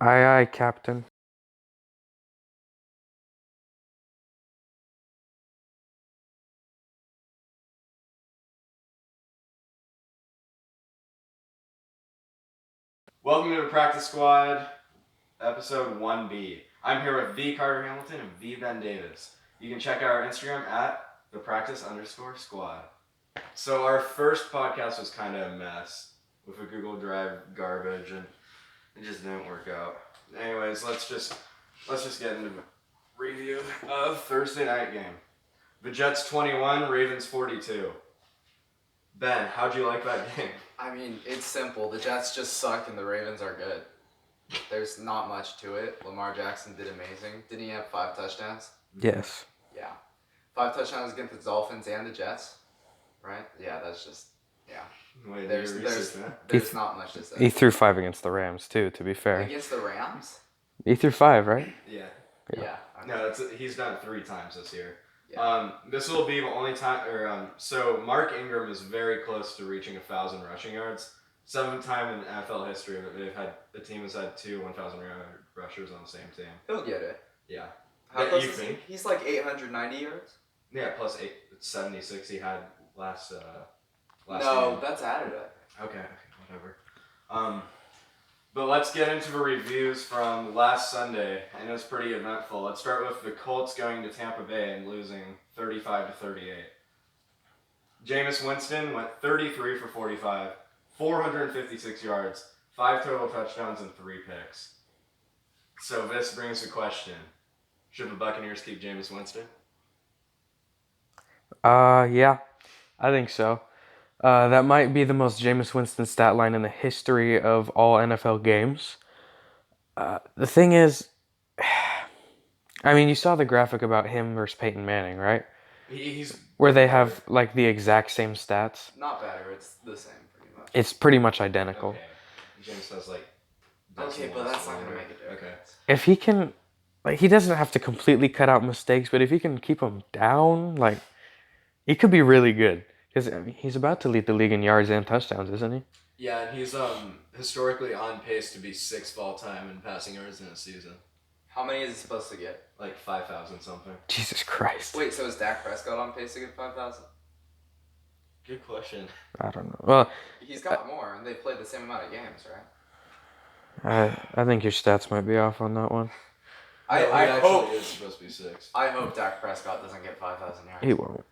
Aye, aye, Captain. Welcome to the Practice Squad, episode 1B. I'm here with V. Carter Hamilton and V. Ben Davis. You can check out our Instagram at thepractice_squad. So our first podcast was kind of a mess with a Google Drive garbage, and it just didn't work out. Anyways, let's just get into the review of Thursday night game. The Jets 21, Ravens 42. Ben, how'd you like that game? I mean, it's simple. The Jets just suck and the Ravens are good. There's not much to it. Lamar Jackson did amazing. Didn't he have 5 touchdowns? Yes. Yeah. 5 touchdowns against the Dolphins and the Jets, right? Yeah, that's just, yeah. Wait, There's He- not much to say. He threw 5 against the Rams, too, to be fair. Against the Rams? He threw 5, right? Yeah. Yeah. No, he's done it 3 times this year. Yeah. This will be the only time, so Mark Ingram is very close to reaching 1,000 rushing yards. 7th time in NFL history that the team has had 2 1,000-yard rushers on the same team. He'll get it. Yeah. How close you is he? think? He's like 890 yards? Yeah, plus 76 he had last No, game. that's additive. Okay, whatever. But let's get into the reviews from last Sunday, and it was pretty eventful. Let's start with the Colts going to Tampa Bay and losing 35-38. Jameis Winston went 33 for 45, 456 yards, 5 total touchdowns, and 3 picks. So this brings the question: should the Buccaneers keep Jameis Winston? Yeah, I think so. That might be the most Jameis Winston stat line in the history of all NFL games. The thing is, I mean, you saw the graphic about him versus Peyton Manning, right? He's Where they have like the exact same stats. Not better. It's the same, pretty much. It's pretty much identical. okay. James has like. Okay, but that's not going to make a difference. Okay. If he can, like, he doesn't have to completely cut out mistakes, but if he can keep them down, like, he could be really good. Because I mean, he's about to lead the league in yards and touchdowns, isn't he? Yeah, and he's historically on pace to be 6th all time in passing yards in a season. How many is he supposed to get? Like 5,000 something. Jesus Christ. Wait, so is Dak Prescott on pace to get 5,000? Good question. I don't know. Well, He's got more, and they played the same amount of games, right? I think your stats might be off on that one. I he hope actually is supposed to be 6. I hope Dak Prescott doesn't get 5,000 yards. He won't.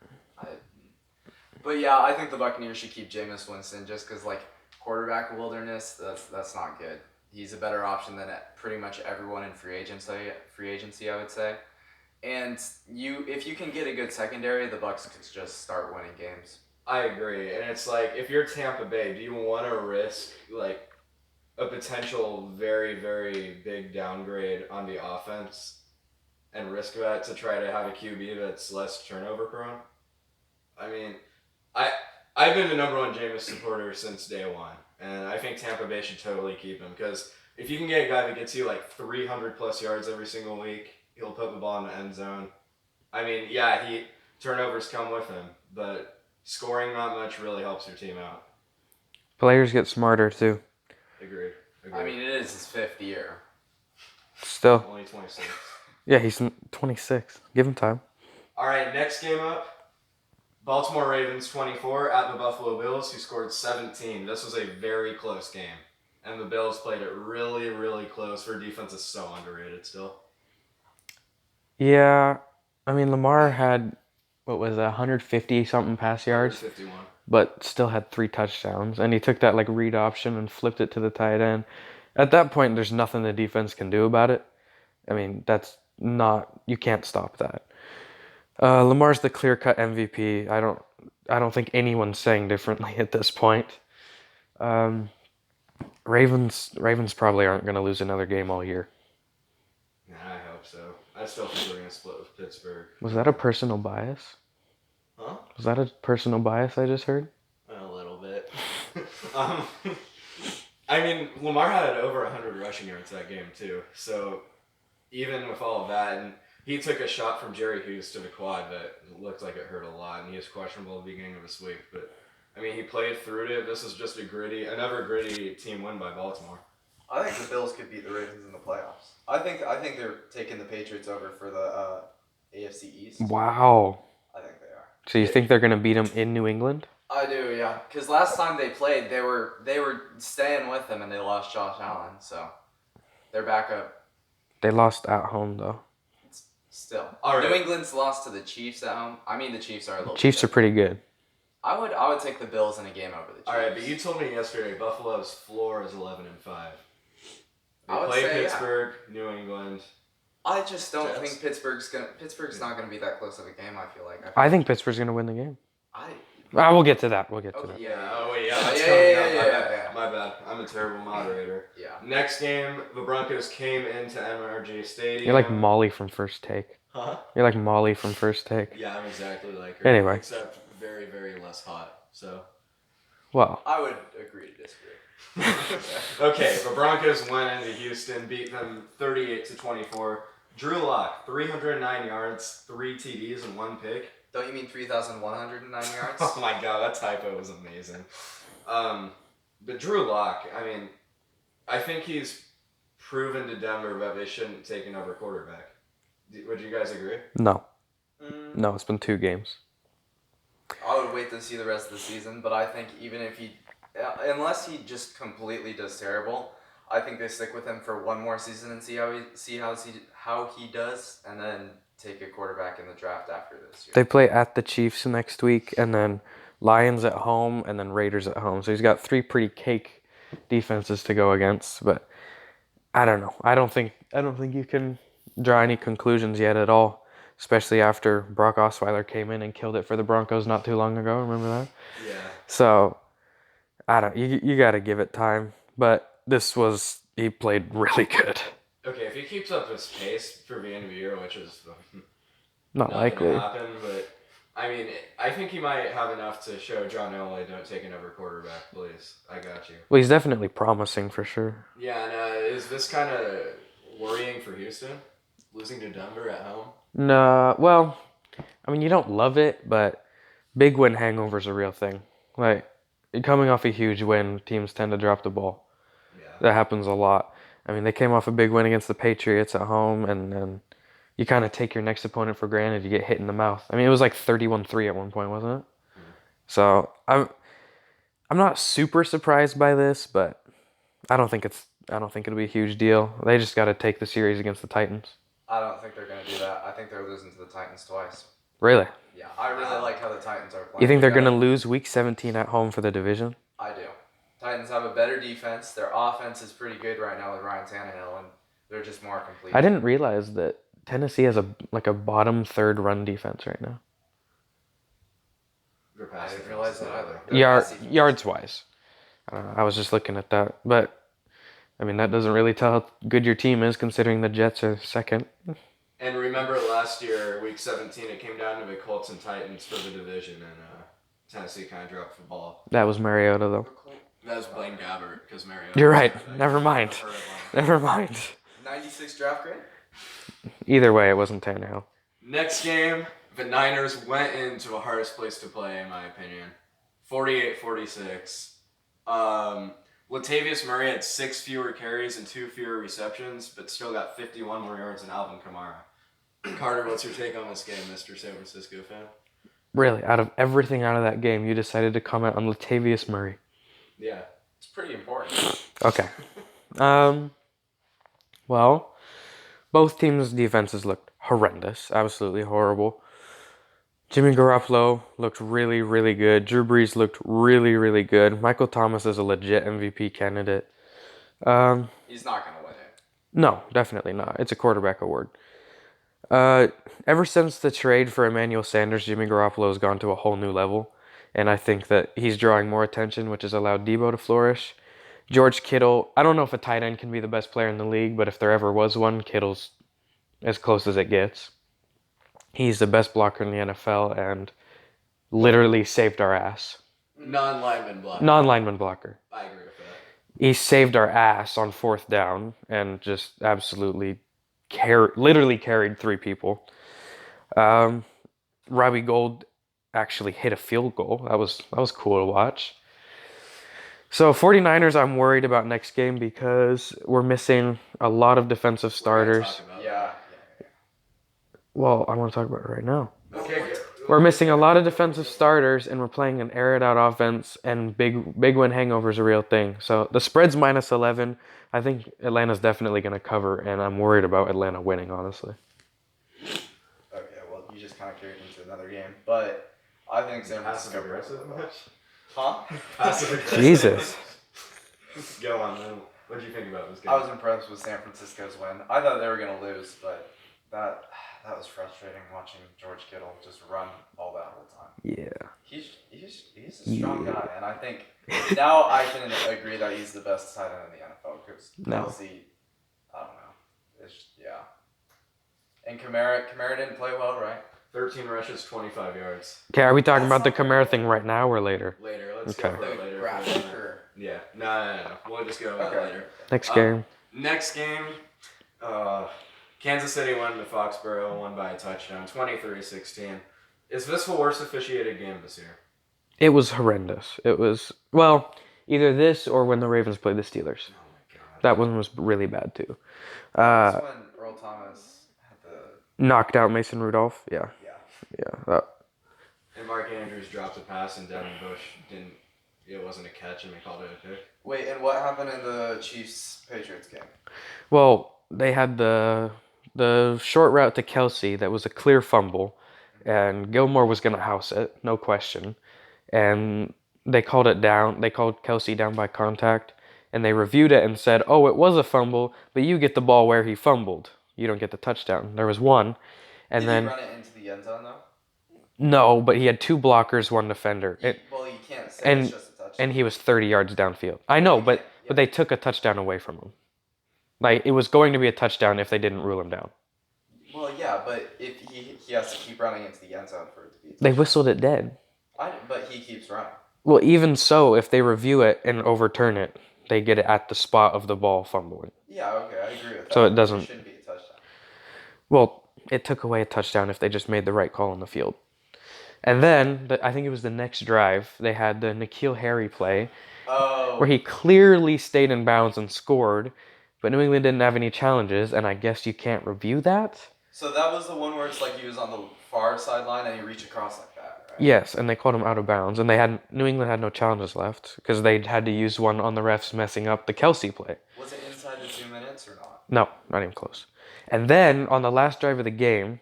But yeah, I think the Buccaneers should keep Jameis Winston just because, like, quarterback wilderness, that's not good. He's a better option than pretty much everyone in free agency, I would say. And if you can get a good secondary, the Bucs could just start winning games. I agree, and it's like if you're Tampa Bay, do you want to risk like a potential very very big downgrade on the offense and risk that to try to have a QB that's less turnover prone? I mean, I've been the number one Jameis supporter since day one, and I think Tampa Bay should totally keep him because if you can get a guy that gets you like 300 plus yards every single week, he'll put the ball in the end zone. I mean, yeah, turnovers come with him, but scoring not much really helps your team out. Players get smarter, too. Agreed. I mean, it is his 5th year. Still. Only 26. Yeah, he's 26. Give him time. All right, next game up. Baltimore Ravens 24 at the Buffalo Bills, who scored 17. This was a very close game. And the Bills played it really, really close. Their defense is so underrated still. Yeah, I mean, Lamar had, what was it, 150 something pass yards, 51. but still had 3 touchdowns. And he took that like read option and flipped it to the tight end. At that point, there's nothing the defense can do about it. I mean, you can't stop that. Lamar's the clear-cut MVP. I don't think anyone's saying differently at this point. Ravens probably aren't going to lose another game all year. Yeah, I hope so. I still think we're going to split with Pittsburgh. Was that a personal bias? Huh? Was that a personal bias I just heard? A little bit. I mean, Lamar had over 100 rushing yards that game too. So even with all of that, and he took a shot from Jerry Hughes to the quad that looked like it hurt a lot, and he was questionable at the beginning of this week. But I mean, he played through it. This is just another gritty team win by Baltimore. I think the Bills could beat the Ravens in the playoffs. I think they're taking the Patriots over for the AFC East. Wow. I think they are. So you think they're gonna beat them in New England? I do, yeah. Because last time they played, they were staying with them and they lost Josh Allen, so they're back up. They lost at home though. Still, All right. New England's lost to the Chiefs at home. I mean, the Chiefs are a little. Chiefs are pretty good. I would take the Bills in a game over the Chiefs. All right, but you told me yesterday Buffalo's floor is 11-5. They I would play say, yeah. Pittsburgh, New England. I just don't Jets. think Pittsburgh's not gonna be that close of a game. I feel like. I think Pittsburgh's gonna win the game. I. We'll get to that. We'll get to Okay, that. yeah. Oh wait, yeah. Yeah, That's yeah, coming yeah, up. yeah, My bad. yeah. My bad. I'm a terrible moderator. Yeah. Next game, the Broncos came into NRG Stadium. You're like Molly from First Take. Huh? You're like Molly from First Take. Yeah, I'm exactly like her. Anyway. Except very, very less hot. So. Well, I would agree to disagree. Okay, the Broncos went into Houston, beat them 38-24. Drew Lock, 309 yards, 3 TDs, and 1 pick. Don't you mean 3,109 yards? Oh my god, that typo was amazing. But Drew Lock, I mean, I think he's proven to Denver that they shouldn't take another quarterback. Would you guys agree? no. Mm, No, it's been 2 games. I would wait to see the rest of the season, but I think even if unless he just completely does terrible, I think they stick with him for one more season and see how he does, and then take a quarterback in the draft after this year. They play at the Chiefs next week, and then Lions at home, and then Raiders at home. So he's got 3 pretty cake defenses to go against. But I don't know. I don't think you can draw any conclusions yet at all. Especially after Brock Osweiler came in and killed it for the Broncos not too long ago. Remember that? Yeah. So I don't. You got to give it time. But he played really good. Okay, if he keeps up his pace for the end of the year, which is Not not likely. gonna happen, but I mean, I think he might have enough to show John Elway, don't take another quarterback, please. I got you. Well, he's definitely promising for sure. Yeah, and is this kind of worrying for Houston? Losing to Denver at home? No, well, I mean, you don't love it, but big win hangover's a real thing. Like, coming off a huge win, teams tend to drop the ball. Yeah. That happens a lot. I mean, they came off a big win against the Patriots at home, and then you kind of take your next opponent for granted. You get hit in the mouth. I mean, it was like 31-3 at one point, wasn't it? So I'm not super surprised by this, but I don't think it'll be a huge deal. They just got to take the series against the Titans. I don't think they're going to do that. I think they're losing to the Titans twice. Really? Yeah, I really like how the Titans are playing. You think they're going to lose Week 17 at home for the division? I do. Titans have a better defense. Their offense is pretty good right now with Ryan Tannehill, and they're just more complete. I didn't realize that Tennessee has a bottom third run defense right now. They're I passing didn't realize that either. Yards wise. I don't know. I was just looking at that, but I mean that doesn't really tell how good your team is, considering the Jets are second. And remember last year, Week 17, it came down to the Colts and Titans for the division, and Tennessee kind of dropped the ball. That was Mariota though. That was Blaine Gabbert, because Mariota. You're right. Never mind. Never mind. 96 draft grade? Either way, it wasn't Tannehill. Next game, the Niners went into the hardest place to play, in my opinion. 48-46. Latavius Murray had 6 fewer carries and 2 fewer receptions, but still got 51 more yards than Alvin Kamara. Carter, what's your take on this game, Mr. San Francisco fan? Really, out of everything out of that game, you decided to comment on Latavius Murray. Yeah. It's pretty important. Okay. Well, both teams' defenses looked horrendous, absolutely horrible. Jimmy Garoppolo looked really, really good. Drew Brees looked really, really good. Michael Thomas is a legit MVP candidate. He's not going to win it. No, definitely not. It's a quarterback award. Ever since the trade for Emmanuel Sanders, Jimmy Garoppolo has gone to a whole new level. And I think that he's drawing more attention, which has allowed Debo to flourish. George Kittle, I don't know if a tight end can be the best player in the league, but if there ever was one, Kittle's as close as it gets. He's the best blocker in the NFL and literally saved our ass. Non-lineman blocker. Non-lineman blocker. I agree with that. He saved our ass on 4th down and just absolutely literally carried 3 people. Robbie Gould actually hit a field goal. That was cool to watch. So 49ers, I'm worried about next game because we're missing a lot of defensive We're gonna starters. talk about Yeah. Well, I want to talk about it right now. that. Okay, good. We're missing a lot of defensive starters, and we're playing an air it out offense, and big win hangover is a real thing. So the spread's -11. I think Atlanta's definitely going to cover, and I'm worried about Atlanta winning, honestly. Okay, well, you just kind of carried into another game, but I think San Passive Francisco. aggressive much? Huh? Passive aggressive. Jesus. Go on, man. What did you think about this game? I was impressed with San Francisco's win. I thought they were gonna lose, but that was frustrating watching George Kittle just run all that whole time. Yeah. He's a strong guy, and I think now I can agree that he's the best tight end in the NFL because No. Kelsey, I don't know, yeah. And Kamara didn't play well, right? 13 rushes, 25 yards. Okay, are we talking That's about the not Kamara thing right now or later? Later, let's Okay. go for it later. graphic or Yeah, no. We'll just go about it later. Next game. Next game, Kansas City won to Foxborough, won by a touchdown, 23-16. Is this the worst officiated game this year? It was horrendous. It was, well, either this or when the Ravens played the Steelers. Oh my god. That one was really bad, too. that's when Earl Thomas had the Knocked out Mason Rudolph. Yeah. Yeah. And Mark Andrews dropped a pass and Devin Bush it wasn't a catch and they called it a pick. Wait, and what happened in the Chiefs Patriots game? Well, they had the short route to Kelsey that was a clear fumble, and Gilmore was going to house it, no question. And they called it down. They called Kelsey down by contact, and they reviewed it and said, "Oh, it was a fumble, but you get the ball where he fumbled. You don't get the touchdown." There was one, and Did then he run it into the end zone though? no, but he had two blockers, one defender. Well, you can't say and- it's just a touchdown. And he was 30 yards downfield. I know, but they took a touchdown away from him. Like, it was going to be a touchdown if they didn't rule him down. Well, yeah, but if he has to keep running into the end zone for it to be. A They touchdown. whistled it dead. But he keeps running. Well, even so, if they review it and overturn it, they get it at the spot of the ball fumbling. Yeah, okay, I agree with that. So it doesn't- It shouldn't be a touchdown. Well, it took away a touchdown if they just made the right call on the field. And then, I think it was the next drive, they had the N'Keal Harry play, Oh. where he clearly stayed in bounds and scored, but New England didn't have any challenges, and I guess you can't review that? So that was the one where it's like he was on the far sideline and he reached across like that, right? Yes, and they called him out of bounds, and New England had no challenges left because they had to use one on the refs messing up the Kelsey play. Was it inside the 2 minutes or not? No, not even close. And then on the last drive of the game,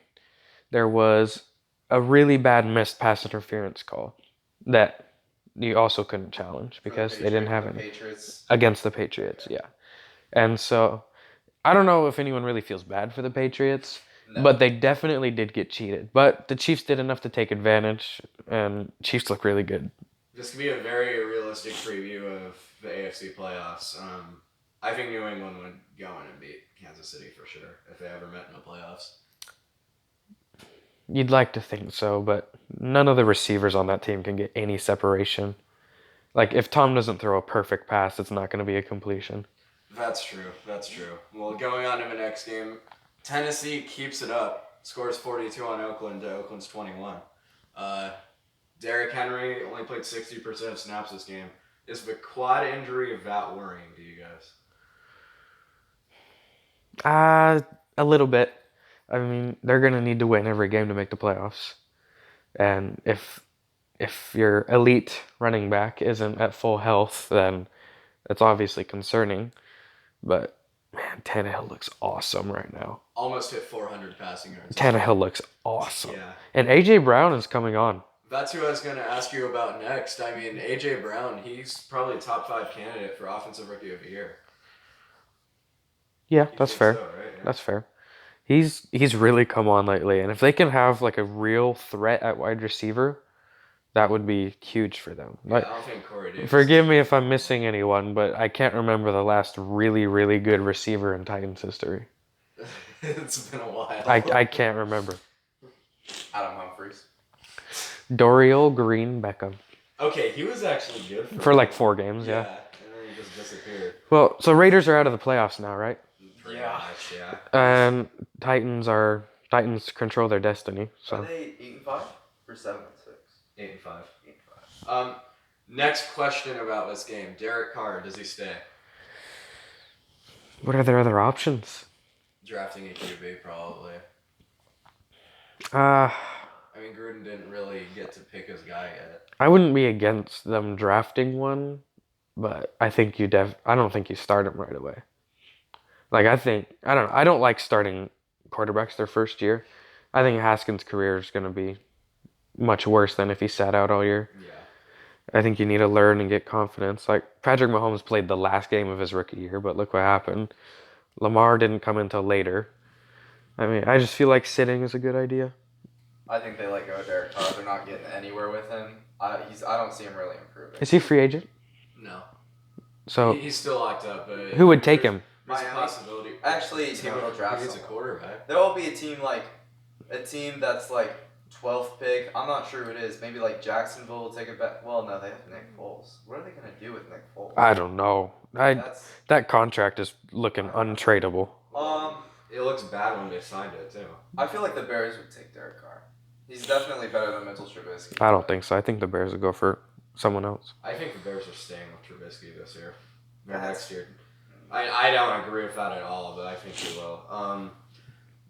there was a really bad missed pass interference call that you also couldn't challenge because they didn't have any Patriots. against the Patriots. Yeah, and so I don't know if anyone really feels bad for the Patriots. No. But they definitely did get cheated. But the Chiefs did enough to take advantage, and Chiefs look really good. This could be a very realistic preview of the AFC playoffs. I think New England would go in and beat Kansas City for sure if they ever met in the playoffs. You'd like to think so, but none of the receivers on that team can get any separation. Like, if Tom doesn't throw a perfect pass, it's not going to be a completion. That's true. Well, going on to the next game, Tennessee keeps it up, scores 42 on Oakland to Oakland's 21. Derrick Henry only played 60% of snaps this game. Is the quad injury that worrying to you guys? A little bit. I mean, they're going to need to win every game to make the playoffs. And if your elite running back isn't at full health, then that's obviously concerning. But man, Tannehill looks awesome right now. Almost hit 400 passing yards. Tannehill looks awesome. Yeah. And A.J. Brown is coming on. That's who I was going to ask you about next. I mean, A.J. Brown, he's probably top 5 candidate for Offensive Rookie of the Year. Yeah, You that's think fair. so, right? Yeah. That's fair. He's really come on lately. And if they can have like a real threat at wide receiver, that would be huge for them. Yeah, Like, I don't think Corey Davis. forgive me if I'm missing anyone, but I can't remember the last really, really good receiver in Titans history. It's been a while. I can't remember. Adam Humphries. Dorial Green Beckham. Okay, he was actually good For like 4 games, yeah. And then he just disappeared. Well, so Raiders are out of the playoffs now, right? Pretty Yeah. much, yeah. And Titans control their destiny. Are So they 8-5 or 7-6? 8-5. 8-5. Next question about this game. Derek Carr, does he stay? What are their other options? Drafting a QB, probably. Uh, I mean, Gruden didn't really get to pick his guy yet. I wouldn't be against them drafting one, but I think I don't think you start him right away. Like I don't know. I don't like starting quarterbacks their first year. I think Haskins' career is going to be much worse than if he sat out all year. Yeah. I think you need to learn and get confidence. Like Patrick Mahomes played the last game of his rookie year, but look what happened. Lamar didn't come until later. I mean, I just feel like sitting is a good idea. I think they let go of Derek Carr. They're not getting anywhere with him. I don't see him really improving. Is he a free agent? No. So He's still locked up. But who would take him? There's a Miami. possibility. Actually, a team will draft He's a someone. quarterback. There will be a team that's like 12th pick. I'm not sure who it is. Maybe like Jacksonville will take it back. Well, no, they have Nick Foles. What are they gonna do with Nick Foles? I don't know. That's That contract is looking untradeable. It looks bad when they signed it too. I feel like the Bears would take Derek Carr. He's definitely better than Mitchell Trubisky. I don't think so. I think the Bears would go for someone else. I think the Bears are staying with Trubisky this year. Or That's- next year. I don't agree with that at all, but I think they will.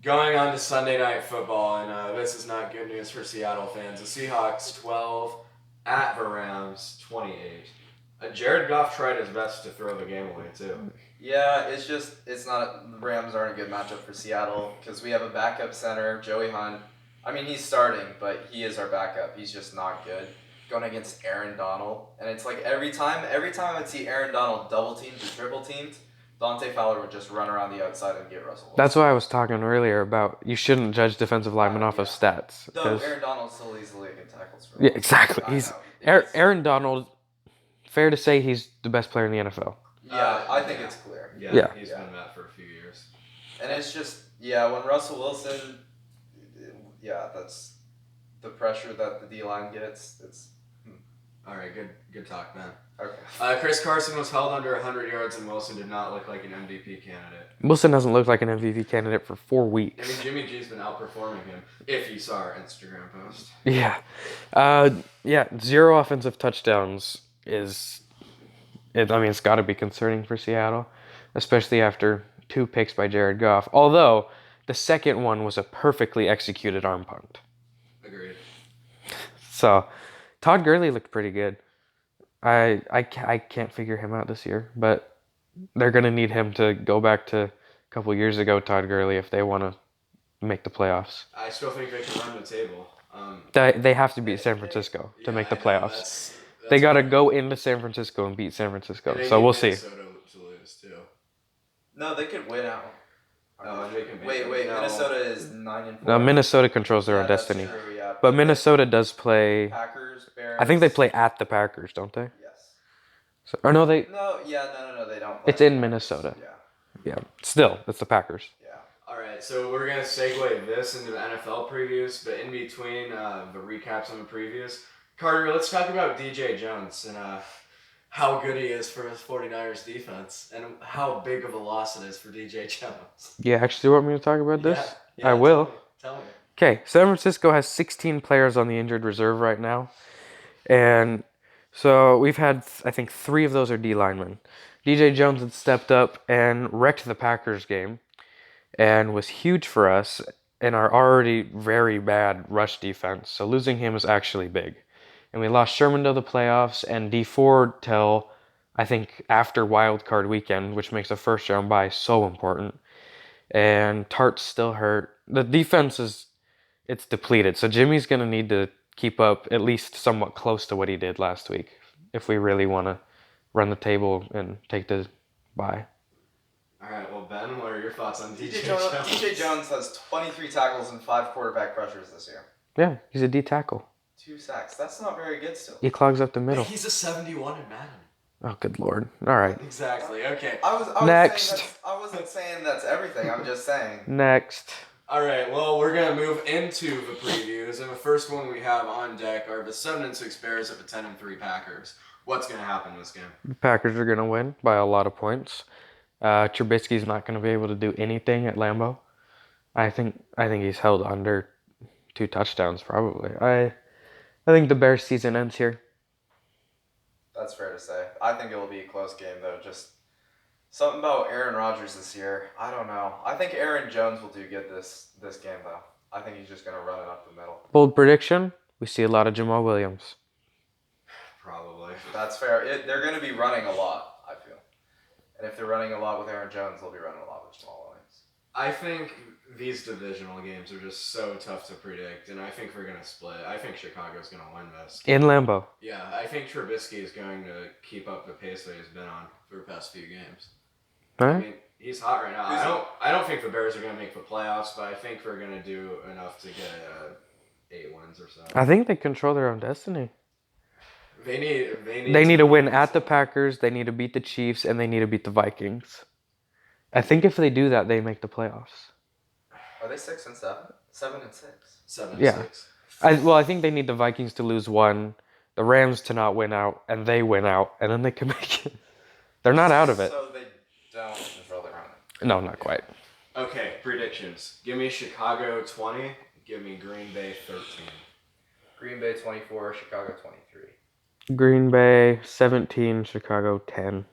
Going on to Sunday Night Football, and this is not good news for Seattle fans. The Seahawks 12 at the Rams 28. Jared Goff tried his best to throw the game away too. Yeah, it's not. The Rams aren't a good matchup for Seattle because we have a backup center, Joey Hunt. I mean, he's starting, but he is our backup. He's just not good. Going against Aaron Donald, and it's like every time I would see Aaron Donald double teamed or triple teamed, Dante Fowler would just run around the outside and get Russell Wilson. That's why I was talking earlier about you shouldn't judge defensive linemen off of stats. Though 'cause- Aaron Donald still easily get tackles for. Yeah, exactly. I He's know. Aaron Donald. Fair to say he's the best player in the NFL. Yeah, I think it's clear. Yeah. He's been that for a few years. And it's just when Russell Wilson, that's the pressure that the D line gets. It's All right, good talk, man. okay. Chris Carson was held under 100 yards, and Wilson did not look like an MVP candidate. Wilson doesn't look like an MVP candidate for 4 I mean, weeks. Jimmy G's been outperforming him. If you saw our Instagram post. Yeah. 0 offensive touchdowns it's got to be concerning for Seattle, especially after 2 picks by Jared Goff. Although the second one was a perfectly executed arm punt. Agreed. So Todd Gurley looked pretty good. I can't figure him out this year, but they're going to need him to go back to a couple years ago Todd Gurley if they want to make the playoffs. I still think they can run the table. They have to beat San Francisco to make the playoffs. They got to go into San Francisco and beat San Francisco. So we'll see. Minnesota to lose too. No, they could win out. They can beat Wait, them. No. Minnesota is 9-4. Now Minnesota controls their Yeah, own that's destiny. true, yeah. But Minnesota does play. Packers, Bears. I think they play at the Packers, don't they? Yes. So, or no, they. No, they don't. It's in Minnesota. Yeah. Yeah. Still, it's the Packers. Yeah. All right, so we're gonna segue this into the NFL previews, but in between the recaps on the previews, Carter, let's talk about DJ Jones and how good he is for his 49ers defense and how big of a loss it is for DJ Jones. Yeah, actually, you want me to talk about this? Yeah, I will. Tell me. Okay, San Francisco has 16 players on the injured reserve right now. And so we've had, I think, 3 of those are D linemen. DJ Jones had stepped up and wrecked the Packers game and was huge for us in our already very bad rush defense. So losing him is actually big. And we lost Sherman to the playoffs and D Ford till, I think, after Wild Card Weekend, which makes a first round bye so important. And Tart's still hurt. The defense it's depleted. So Jimmy's going to need to keep up at least somewhat close to what he did last week if we really want to run the table and take the bye. All right, well, Ben, what are your thoughts on DJ DJ Jones has 23 tackles and 5 quarterback pressures this year. Yeah, he's a D tackle. 2 sacks. That's not very good still. He clogs up the middle. He's a 71 in Madden. Oh, good lord. All right. Exactly. Okay. Next. I wasn't saying that's everything. I'm just saying. Next. All right. Well, we're gonna move into the previews, and the first one we have on deck are the 7-6 Bears at the 10-3 Packers. What's gonna happen in this game? The Packers are going to win by a lot of points. Trubisky's not going to be able to do anything at Lambeau. I think he's held under 2 touchdowns probably. I think the Bears season ends here. That's fair to say. I think it will be a close game though. Just something about Aaron Rodgers this year. I don't know. I think Aaron Jones will do good this game though. I think he's just gonna run it up the middle. Bold prediction: we see a lot of Jamal Williams. Probably. That's fair. They're gonna be running a lot. I feel. And if they're running a lot with Aaron Jones, they'll be running a lot with Jamal Williams. I think these divisional games are just so tough to predict, and I think we're gonna split. I think Chicago's gonna win this. In Lambeau. Yeah, I think Trubisky is going to keep up the pace that he's been on for the past few games. All I right. mean, he's hot right now. I don't think the Bears are gonna make the playoffs, but I think we're gonna do enough to get 8 wins or so. I think they control their own destiny. They need. They need to win at the Packers. They need to beat the Chiefs, and they need to beat the Vikings. I think if they do that, they make the playoffs. Are they 6-7? 7-6. 7 Yeah. 6. I think they need the Vikings to lose one, the Rams to not win out, and they win out, and then they can make it. They're not out of it. So they don't control their own. No, not quite. Okay, predictions. Give me Chicago 20. Give me Green Bay 13. Green Bay 24, Chicago 23. Green Bay 17, Chicago 10.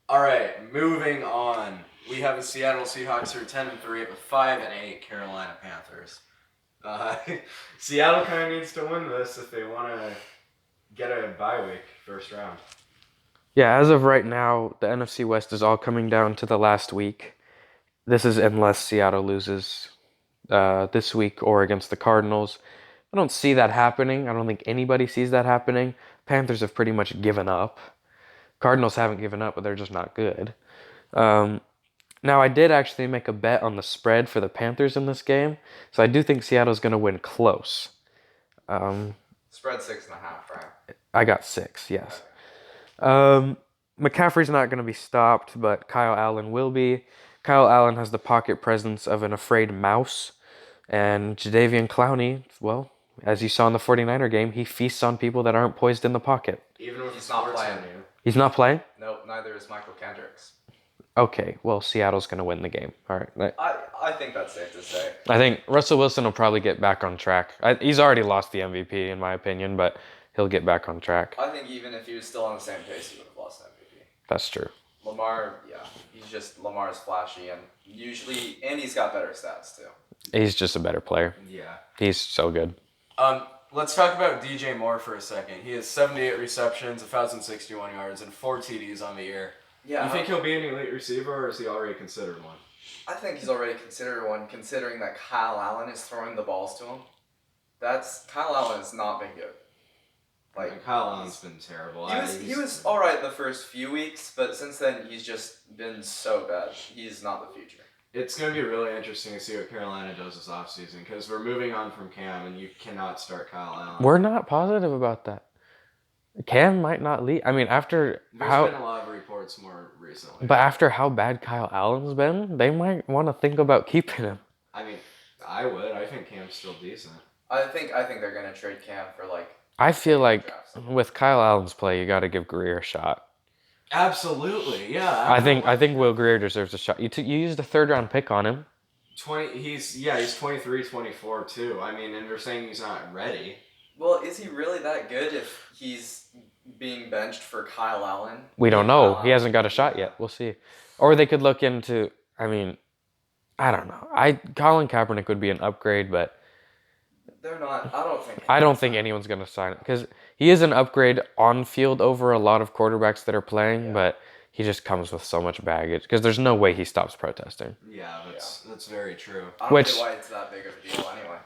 All right, moving on. We have the Seattle Seahawks who are 10-3 with 5-8 Carolina Panthers. Seattle kind of needs to win this if they want to get a bye week first round. Yeah, as of right now, the NFC West is all coming down to the last week. This is unless Seattle loses this week or against the Cardinals. I don't see that happening. I don't think anybody sees that happening. Panthers have pretty much given up. Cardinals haven't given up, but they're just not good. Now, I did actually make a bet on the spread for the Panthers in this game, so I do think Seattle's going to win close. Spread 6.5, right? I got 6, yes. McCaffrey's not going to be stopped, but Kyle Allen will be. Kyle Allen has the pocket presence of an afraid mouse, and Jadeveon Clowney, well, as you saw in the 49er game, he feasts on people that aren't poised in the pocket. Even with He's the not sports playing. menu. He's not playing? Nope, neither is Michael Kendricks. Okay, well, Seattle's going to win the game. All right. I think that's safe to say. I think Russell Wilson will probably get back on track. He's already lost the MVP, in my opinion, but he'll get back on track. I think even if he was still on the same pace, he would have lost MVP. That's true. Lamar's flashy and he's got better stats too. He's just a better player. Yeah. He's so good. Let's talk about DJ Moore for a second. He has 78 receptions, 1,061 yards, and 4 TDs on the year. Yeah. You think he'll be an elite receiver, or is he already considered one? I think he's already considered one, considering that Kyle Allen is throwing the balls to him. Kyle Allen has not been good. Like Kyle Allen's been terrible. He was all right the first few weeks, but since then he's just been so bad. He's not the future. It's going to be really interesting to see what Carolina does this offseason because we're moving on from Cam, and you cannot start Kyle Allen. We're not positive about that. Cam might not leave. I mean, There's been a lot of reports more recently. But after how bad Kyle Allen's been, they might want to think about keeping him. I mean, I would. I think Cam's still decent. I think they're gonna trade Cam for like. I feel like with Kyle Allen's play, you got to give Greer a shot. Absolutely, yeah. I think Will Greer deserves a shot. You used a 3rd-round pick on him. He's 23, 24 too. I mean, and they're saying he's not ready. Well, is he really that good if he's being benched for Kyle Allen? We don't know. He hasn't got a shot yet. We'll see. Or they could look into. I mean, I don't know. Colin Kaepernick would be an upgrade, but They're not. I don't think anyone's gonna sign it because he is an upgrade on field over a lot of quarterbacks that are playing, but he just comes with so much baggage because there's no way he stops protesting. Yeah, that's very true. I don't get why it's that big of a deal anyway.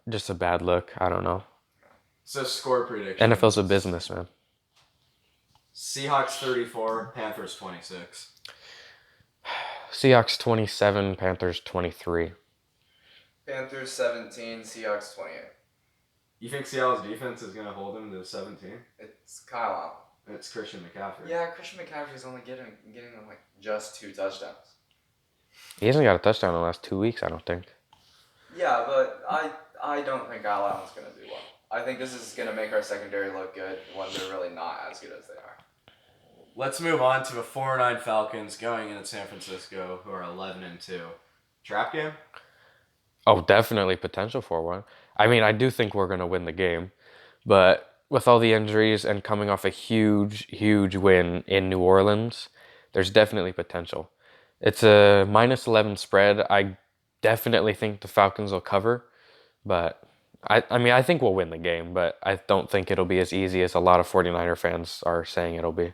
Just a bad look. I don't know. So score prediction. NFL's a business, man. Seahawks 34, Panthers 26. Seahawks 27, Panthers 23. Panthers 17, Seahawks 28. You think Seattle's defense is going to hold him to 17? It's Kyle Allen. It's Christian McCaffrey. Yeah, Christian McCaffrey's only getting them like just 2 touchdowns. He hasn't got a touchdown in the last 2 weeks, I don't think. Yeah, but I don't think Kyle Allen's going to do well. I think this is going to make our secondary look good when they're really not as good as they are. Let's move on to the 4-9 Falcons going into San Francisco, who are 11-2. Trap game? Oh, definitely potential for one. I mean, I do think we're going to win the game, but with all the injuries and coming off a huge win in New Orleans, there's definitely potential. It's a -11 spread. I definitely think the Falcons will cover, but I mean, I think we'll win the game, but I don't think it'll be as easy as a lot of 49er fans are saying it'll be.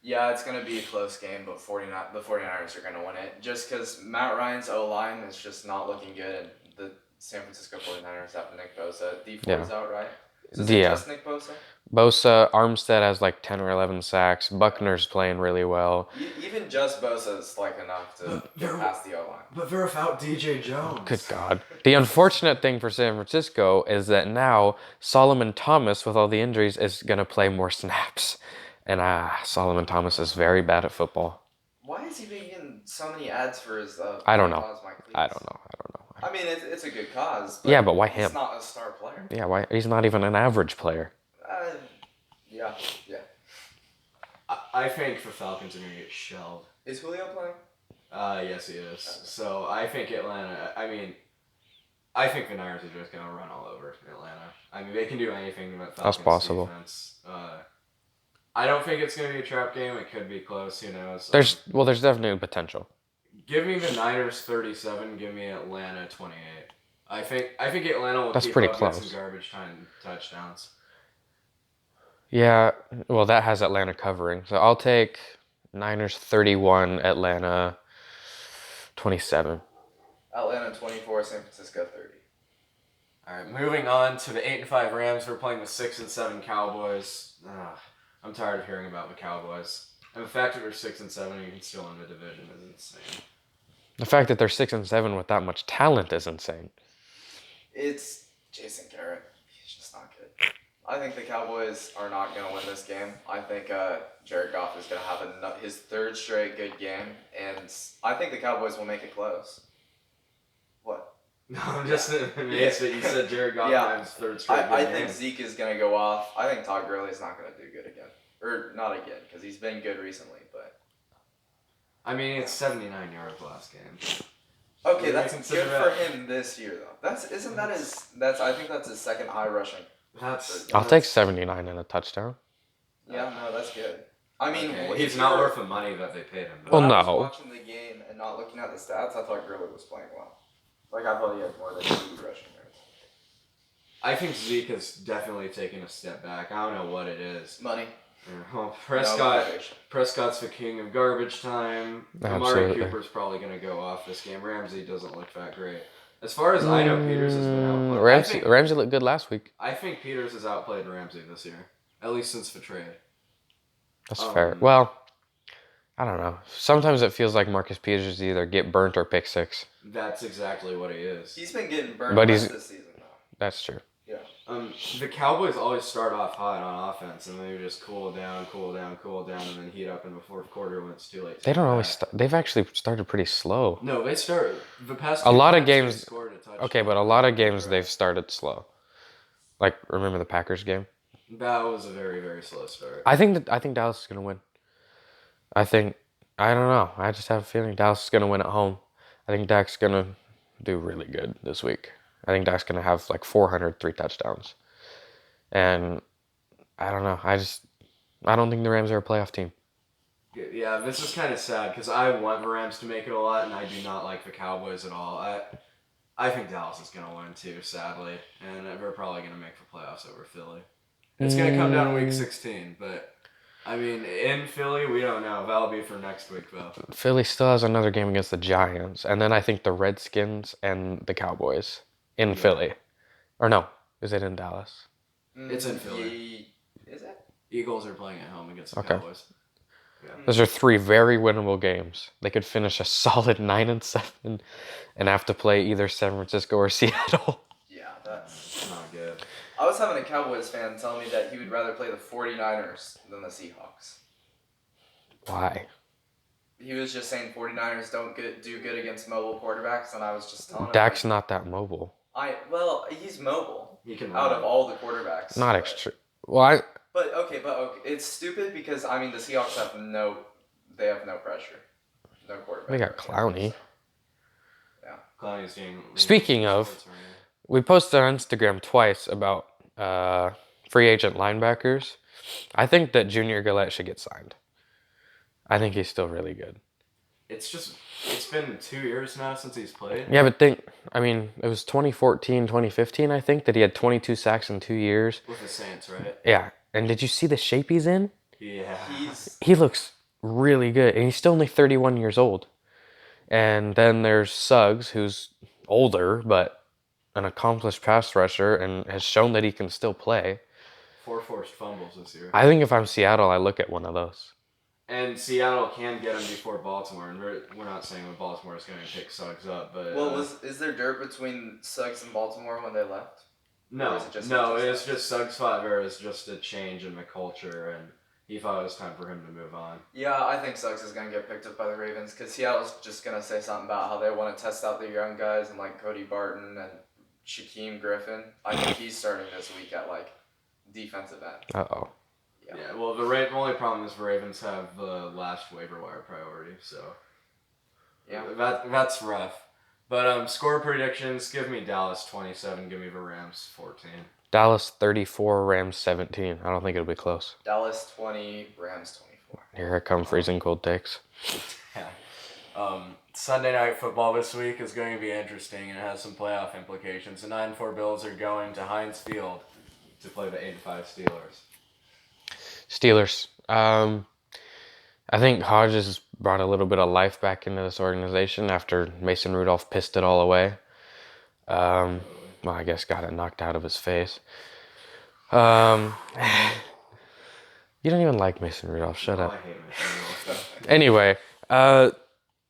Yeah, it's going to be a close game, but the 49ers are going to win it. Just because Matt Ryan's O-line is just not looking good, and the San Francisco 49ers have Nick Bosa. D4's out, right? Is it Yeah. just Nick Bosa? Bosa, Armstead has like 10 or 11 sacks. Buckner's playing really well. Even just Bosa is like enough to get past the O-line. But they're without DJ Jones. Good God. The unfortunate thing for San Francisco is that now Solomon Thomas, with all the injuries, is going to play more snaps. And Solomon Thomas is very bad at football. Why is he making so many ads for his I don't know. cause, Mike Leach? I don't know. I mean, it's a good cause. Yeah, but why he's him? not a star player. Yeah, why? He's not even an average player. Yeah. I think the Falcons are going to get shelled. Is Julio playing? Yes, he is. So I think Atlanta. I mean, I think the Niners are just going to run all over Atlanta. I mean, they can do anything to that Falcons possible. defense. I don't think it's going to be a trap game. It could be close. Who knows? There's definitely potential. Give me the Niners 37. Give me Atlanta 28. I think Atlanta will That's keep pretty up close. with some garbage time touchdowns. Yeah, well, that has Atlanta covering. So I'll take Niners 31, Atlanta 27. Atlanta 24, San Francisco 30. All right, moving on to the 8-5 Rams. We're playing the 6-7 Cowboys. I'm tired of hearing about the Cowboys. And the fact that they're 6-7 and you can still win the division is insane. The fact that they're 6-7 with that much talent is insane. It's Jason Garrett. He's just not good. I think the Cowboys are not going to win this game. I think Jared Goff is going to have his third straight good game, and I think the Cowboys will make it close. What? No, I'm just amazed that you said Jared Goff has his third straight good I game. think Zeke is going to go off. I think Todd Gurley is not going to do good again. Or not again, because he's been good recently, but... I mean, it's 79 yards last game. Okay, You that's consider good for that- him this year, though. I think that's his second high rushing. I'll take 79 and a touchdown. Yeah, no, that's good. I mean, Okay, he's not worth the money that they paid him. Well, When I was no. watching the game and not looking at the stats, I thought Gurley was playing well. Like, I thought he had more than 2 rushing yards. I think Zeke has definitely taken a step back. I don't know what it is. Money. Well, No motivation. Prescott's the king of garbage time. Absolutely. Amari Cooper's probably going to go off this game. Ramsey doesn't look that great. As far as I know, Peters has been outplayed. Ramsey looked good last week. I think Peters has outplayed Ramsey this year, at least since the trade. That's fair. Well, I don't know. Sometimes it feels like Marcus Peters either get burnt or pick six. That's exactly what he is. He's been getting burned But less he's- this season, though. That's true. Yeah. The Cowboys always start off hot on offense, and then they just cool down, and then heat up in the fourth quarter when it's too late. They don't always. They've actually started pretty slow. No, they start the past. A two lot of times they games- scored a touchdown. Okay, but a lot of games they've started slow. Like remember the Packers game? That was a very, very slow start. I think Dallas is gonna win. I don't know. I just have a feeling Dallas is gonna win at home. I think Dak's gonna do really good this week. I think Dak's gonna have like 403 touchdowns. And I don't know. I don't think the Rams are a playoff team. Yeah, this is kind of sad because I want the Rams to make it a lot, and I do not like the Cowboys at all. I think Dallas is going to win too, sadly, and they're probably going to make the playoffs over Philly. It's going to come down to week 16, but I mean, in Philly, we don't know. That'll be for next week, though. Philly still has another game against the Giants, and then I think the Redskins and the Cowboys in Philly. Or no, is it in Dallas? It's in Philly. Is it? Eagles are playing at home against the Okay. Cowboys. Those are 3 very winnable games. They could finish a solid 9-7 and have to play either San Francisco or Seattle. Yeah, that's... It's not good. I was having a Cowboys fan tell me that he would rather play the 49ers than the Seahawks. Why? He was just saying 49ers don't do good against mobile quarterbacks, and I was just telling him... Dak's not that mobile. Well, he's mobile He can out run. of all the quarterbacks. Not but- extreme. Well, But okay, it's stupid because I mean the Seahawks have no pressure, no quarterback. They got pressure, Clowney. so. Clowney's getting. Speaking of- we posted on Instagram twice about free agent linebackers, I think that Junior Gillette should get signed. I think he's still really good. It's been 2 years now since he's played. Yeah, but it was 2014, 2015, I think, that he had 22 sacks in 2 years. With the Saints, right? Yeah, and did you see the shape he's in? Yeah. He looks really good, and he's still only 31 years old. And then there's Suggs, who's older, but an accomplished pass rusher and has shown that he can still play. 4 forced fumbles this year. I think if I'm Seattle, I look at one of those. And Seattle can get him before Baltimore, and we're not saying that Baltimore is going to pick Suggs up, but Well, is there dirt between Suggs and Baltimore when they left? no, or is it just it's just Suggs thought there was just a change in the culture, and he thought it was time for him to move on. Yeah, I think Suggs is going to get picked up by the Ravens because Seattle's just going to say something about how they want to test out the young guys and like Cody Barton and Shaquem Griffin. I think he's starting this week at like defensive end. Uh-oh. Yeah, well, the only problem is the Ravens have the last waiver wire priority, so Yeah. that's rough. But score predictions: give me Dallas 27, give me the Rams 14. Dallas 34, Rams 17. I don't think it'll be close. Dallas 20, Rams 24. Here I come, freezing cold takes. Yeah. Sunday night football this week is going to be interesting, and it has some playoff implications. The 9-4 Bills are going to Heinz Field to play the 8-5 Steelers. Steelers. I think Hodges brought a little bit of life back into this organization after Mason Rudolph pissed it all away. Well, I guess got it knocked out of his face. You don't even like Mason Rudolph. Shut Oh, up. I hate Mason Rudolph. Anyway,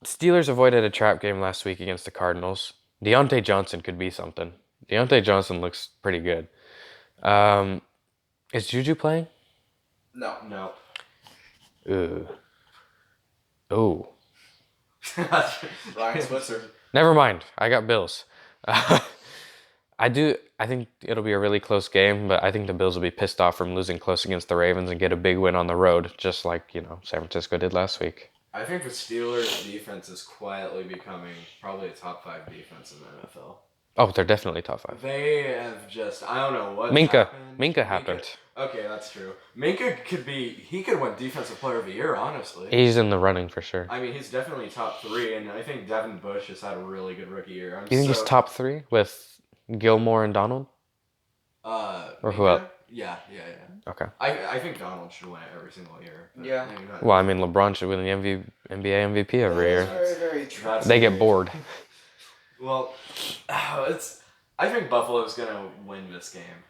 Steelers avoided a trap game last week against the Cardinals. Deontay Johnson could be something. Deontay Johnson looks pretty good. Is Juju playing? No. No. Ooh. Oh. Ryan Switzer. Never mind. I got Bills. I think it'll be a really close game, but I think the Bills will be pissed off from losing close against the Ravens and get a big win on the road, just like, San Francisco did last week. I think the Steelers' defense is quietly becoming probably a top 5 defense in the NFL. Oh, they're definitely top 5. They have I don't know what Minka happened. Okay, that's true. Minka could win Defensive Player of the Year, honestly. He's in the running for sure. I mean, he's definitely top 3, and I think Devin Bush has had a really good rookie year. You think he's top 3 with Gilmore and Donald? Or who else? Yeah. Okay. I think Donald should win it every single year. Yeah. maybe not. Well, I mean, LeBron should win the NBA MVP every year. Very, very true. That's They get bored. Well, I think Buffalo's gonna win this game,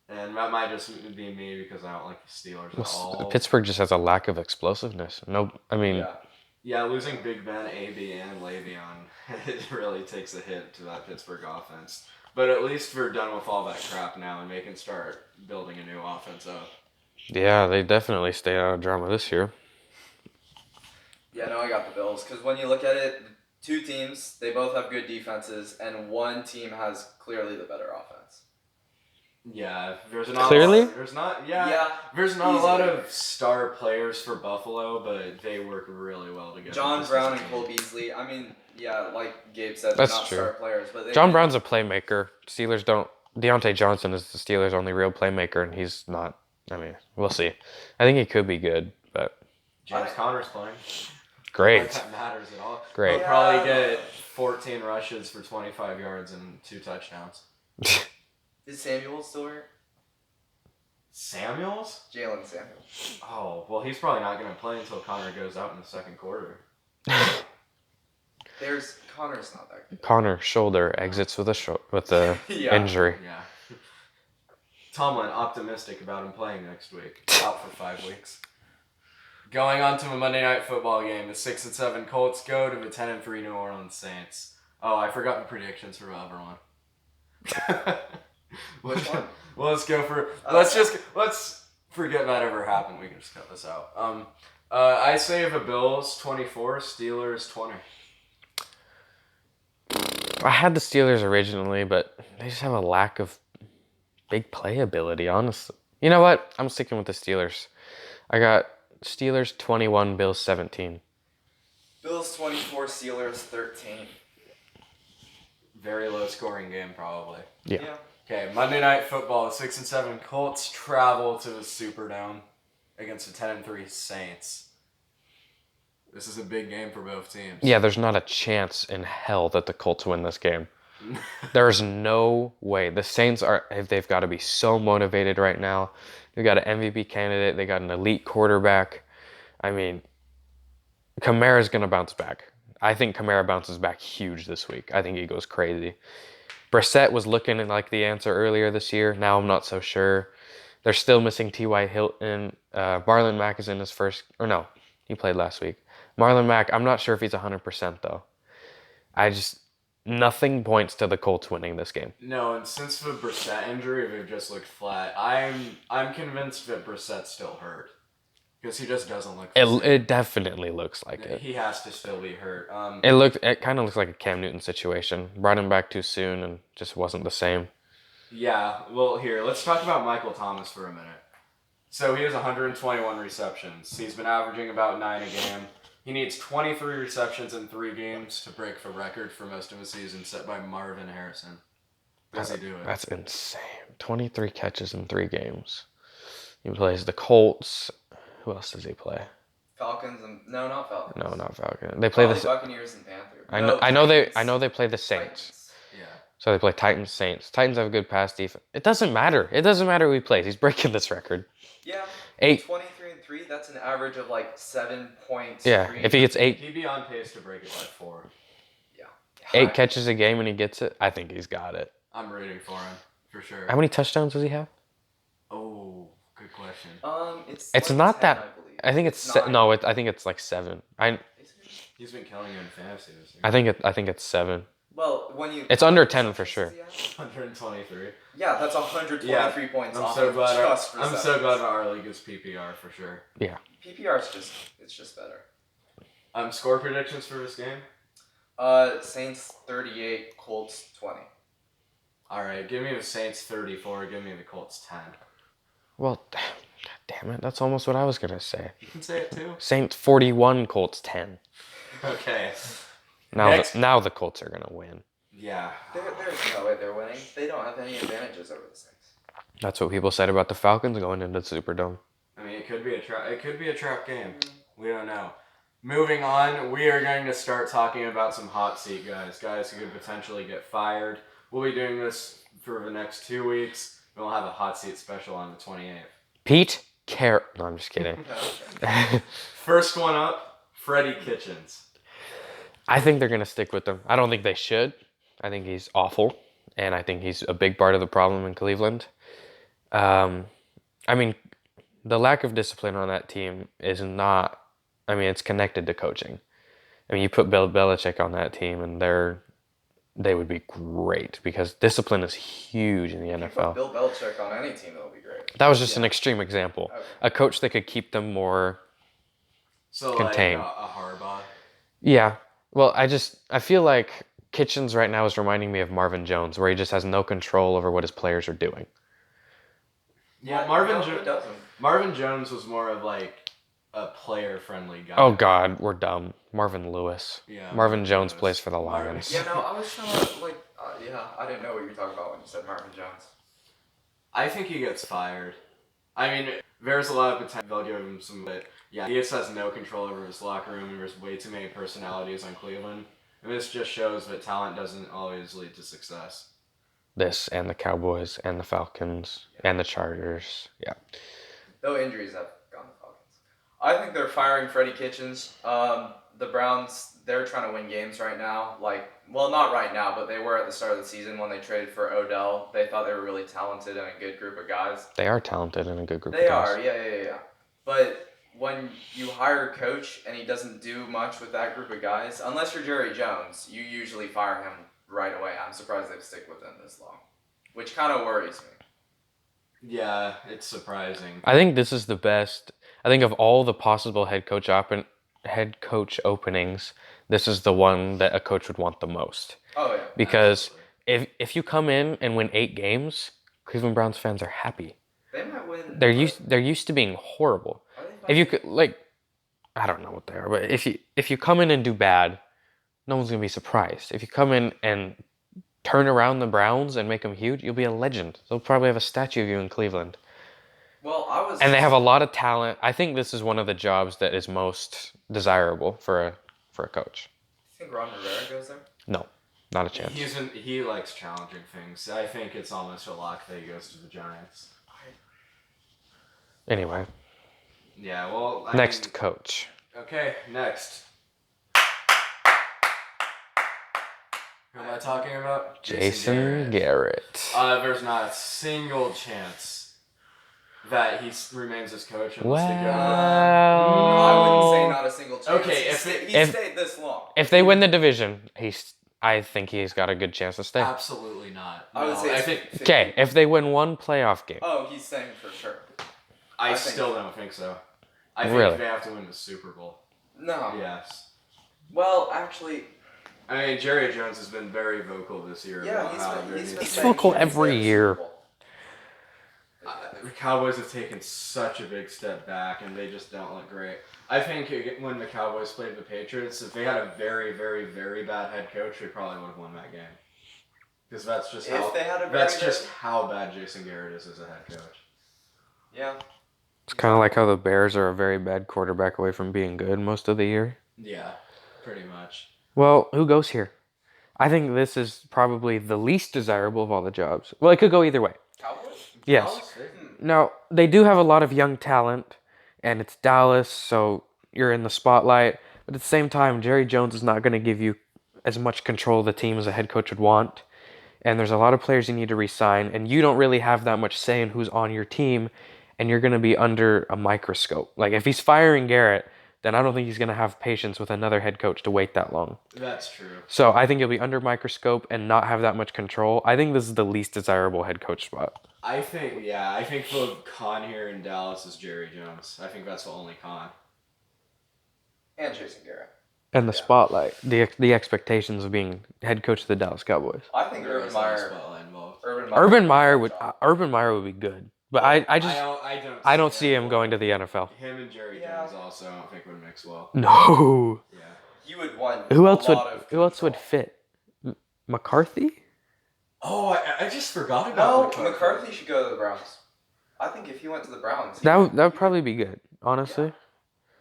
and that might just be me because I don't like the Steelers at all. Pittsburgh just has a lack of explosiveness. Yeah, losing Big Ben, AB, and Le'Veon, it really takes a hit to that Pittsburgh offense. But at least we're done with all that crap now, and they can start building a new offense up. Yeah, they definitely stay out of drama this year. Yeah, no, I got the Bills. Because when you look at it, two teams, they both have good defenses, and one team has clearly the better offense. Yeah, there's not Clearly? there's not there's not a lot of star players for Buffalo, but they work really well together. John This Brown is a and team. Cole Beasley. I mean, yeah, like Gabe said, That's they're not true. star players, but John Brown's a playmaker. Steelers don't. Deontay Johnson is the Steelers' only real playmaker, and he's not. I mean, we'll see. I think he could be good, but James Conner's playing. great. Not that matters at all. Great. He'll probably get 14 rushes for 25 yards and 2 touchdowns. Is Samuel still hurt? Samuels? Jalen Samuels. Oh, well, he's probably not going to play until Connor goes out in the second quarter. Connor's not that good. Connor shoulder exits with a Yeah. injury. Yeah. Tomlin optimistic about him playing next week. Out for 5 weeks. Going on to a Monday Night Football game, the 6-7 Colts go to the 10-3 New Orleans Saints. Oh, I forgot the predictions for the other one. Which one? Well, let's go for. Let's forget that ever happened. We can just cut this out. I say the Bills 24, Steelers 20. I had the Steelers originally, but they just have a lack of big playability, honestly. You know what? I'm sticking with the Steelers. I got Steelers 21, Bills 17. Bills 24, Steelers 13. Very low scoring game, probably. Yeah. Okay, Monday Night Football. 6 and 7 Colts travel to the Superdome against the 10 and 3 Saints. This is a big game for both teams. Yeah, there's not a chance in hell that the Colts win this game. There's no way. The Saints they've got to be so motivated right now. They've got an MVP candidate. They got an elite quarterback. I mean, Kamara's going to bounce back. I think Kamara bounces back huge this week. I think he goes crazy. Brissett was looking like the answer earlier this year. Now I'm not so sure. They're still missing T.Y. Hilton. Marlon Mack is in his first... Or no, he played last week. Marlon Mack, I'm not sure if he's 100% though. Nothing points to the Colts winning this game. No, and since the Brissett injury, they've just looked flat. I'm convinced that Brissett's still hurt. Because he just doesn't look the same. It definitely looks like it. He has to still be hurt. It kind of looks like a Cam Newton situation. Brought him back too soon and just wasn't the same. Yeah, well, here, let's talk about Michael Thomas for a minute. So he has 121 receptions. He's been averaging about 9 a game. He needs 23 receptions in 3 games to break the record for most of the season set by Marvin Harrison. Does he do it? That's insane. 23 catches in 3 games. He plays the Colts. Who else does he play? Falcons and no, not Falcons. No, not Falcons. They play the Buccaneers and Panthers. I know they play the Saints. Titans. Yeah. So they play Titans, Saints. Titans have a good pass defense. It doesn't matter. It doesn't matter who he plays. He's breaking this record. Yeah. 8. 23 and 3. That's an average of like 7 points. Yeah. If he gets 8, He'd be on pace to break it by 4. Yeah. 8 catches a game and he gets it, I think he's got it. I'm rooting for him, for sure. How many touchdowns does he have? Oh, good question. It's It's like not 10, that. I believe. I think it's nine. I think it's like 7. He's been killing you in fantasy this year. I think it's 7. Well, when you. It's under 10 for sure. 123. Yeah, that's 123 points I'm off so of glad. just I'm so receptions. glad our league is PPR for sure. PPR is just better. Score predictions for this game. Saints 38, Colts 20. All right, give me the Saints 34. Give me the Colts 10. Well, damn it. That's almost what I was going to say. You can say it too. Saints 41, Colts 10. Okay. Now the Colts are going to win. Yeah. There's no way they're winning. They don't have any advantages over the Saints. That's what people said about the Falcons going into the Superdome. I mean, it could be a trap. It could be a trap game. We don't know. Moving on, we are going to start talking about some hot seat guys who could potentially get fired. We'll be doing this for the next 2 weeks. We'll have a hot seat special on the 28th. Pete Carroll. No, I'm just kidding. First one up, Freddie Kitchens. I think they're going to stick with him. I don't think they should. I think he's awful, and I think he's a big part of the problem in Cleveland. I mean, the lack of discipline on that team is not... I mean, it's connected to coaching. I mean, you put Bill Belichick on that team, and they would be great because discipline is huge in the If you put NFL. Bill Belichick on any team, that'll be great. That was just an extreme example. Okay. A coach that could keep them more... So Contain. like a Harbaugh. Yeah. Well, I feel like Kitchens right now is reminding me of Marvin Jones, where he just has no control over what his players are doing. Yeah, Who doesn't? Marvin Jones was more of like a player-friendly guy. Oh, God, we're dumb. Marvin Lewis. Yeah. Marvin Jones Lewis. plays for the Marvin- Lions. Yeah, no, I was trying to, like, I didn't know what you were talking about when you said Marvin Jones. I think he gets fired. I mean, there's a lot of potential. They'll give him some, but yeah, he just has no control over his locker room, and there's way too many personalities on Cleveland. And this just shows that talent doesn't always lead to success. This and the Cowboys and the Falcons and the Chargers. Yeah. No injuries have gone to Falcons. I think they're firing Freddie Kitchens. The Browns, they're trying to win games right now. Like, well, not right now, but they were at the start of the season when they traded for Odell. They thought they were really talented and a good group of guys. They are talented and a good group They of guys. are, yeah. But when you hire a coach and he doesn't do much with that group of guys, unless you're Jerry Jones, you usually fire him right away. I'm surprised they've stick with him this long, which kind of worries me. Yeah, it's surprising. I think this is the best. I think of all the possible head coach openings, this is the one that a coach would want the most. Oh, yeah. Because Absolutely. if you come in and win 8 games, Cleveland Browns fans are happy. They might win. They're used to being horrible. Are they If you could, like, I don't know what they are, but if you come in and do bad, no one's gonna be surprised. If you come in and turn around the Browns and make them huge, you'll be a legend. They'll probably have a statue of you in Cleveland. Well, I was. And they have a lot of talent. I think this is one of the jobs that is most desirable for a coach. You think Ron Rivera goes there? No, not a chance. He likes challenging things. I think it's almost a lock that he goes to the Giants. Anyway, Yeah, well, next coach. Okay, next. Who am I talking about? Jason Garrett. There's not a single chance that he remains as coach unless they go. I wouldn't say Well, not a single chance. Okay, He stayed this long. if they win the division, I think he's got a good chance to stay. Absolutely not. I would No, say. I it's think 50. Okay, if they win one playoff game. Oh, he's staying for sure. I think- still don't think so. I think Really? they have to win the Super Bowl. No. Yes. Well, actually, I mean, Jerry Jones has been very vocal this year yeah, about how there he's needs been He's saying vocal he wants every to stay year. at the Super Bowl. The Cowboys have taken such a big step back, and they just don't look great. I think when the Cowboys played the Patriots, if they had a very, very, very bad head coach, they probably would have won that game. Because that's just If how they had a very that's good- just how bad Jason Garrett is as a head coach. Yeah. It's kind of like how the Bears are a very bad quarterback away from being good most of the year. Yeah, pretty much. Well, who goes here? I think this is probably the least desirable of all the jobs. Well, it could go either way. Cowboys? Yes. Dallas? Now, they do have a lot of young talent, and it's Dallas, so you're in the spotlight. But at the same time, Jerry Jones is not going to give you as much control of the team as a head coach would want. And there's a lot of players you need to re-sign, and you don't really have that much say in who's on your team, and you're going to be under a microscope. Like, if he's firing Garrett, then I don't think he's going to have patience with another head coach to wait that long. That's true. So I think you'll be under microscope and not have that much control. I think this is the least desirable head coach spot. I think the con here in Dallas is Jerry Jones. I think that's the only con. And Jason Garrett. And the Yeah. spotlight, the expectations of being head coach of the Dallas Cowboys. I think There Urban is not a Meyer. spotlight involved. Urban Meyer would be good, but I I don't see him going to the NFL. Him and Jerry Yeah. Jones also I don't think would mix well. No. Yeah. He would want. Who a else would lot of Who else would control. fit? McCarthy? Oh, I just forgot about No, McCarthy should go to the Browns. I think if he went to the Browns, That would probably be good, honestly.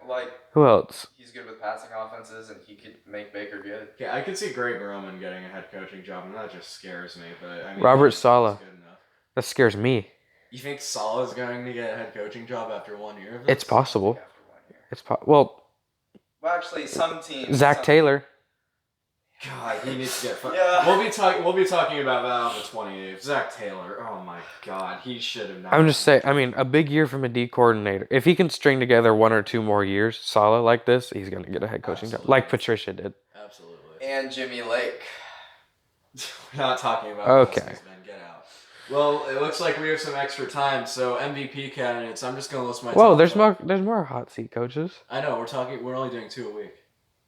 like Who else? he's good with passing offenses and he could make Baker good. Yeah, I could see Greg Roman getting a head coaching job, and that just scares me. But I mean, Robert that's Saleh. good enough. That scares me. You think Saleh is going to get a head coaching job after 1 year of It's this? possible. After 1 year. Well, Well, actually, some teams. Zach Taylor. God, he needs to get. Yeah. We'll be talking about that on the 28th. Zach Taylor. Oh my God, he should have. I'm just saying. I mean, a big year from a D coordinator. If he can string together 1 or 2 more years solid like this, he's gonna get a head coaching job, Absolutely. like Patricia did. Absolutely. And Jimmy Lake. We're not talking about. Okay. Cousins, man. Get out. Well, it looks like we have some extra time, so MVP candidates. I'm just gonna list my. Whoa, top there's five. more hot seat coaches. I know we're only doing 2 a week.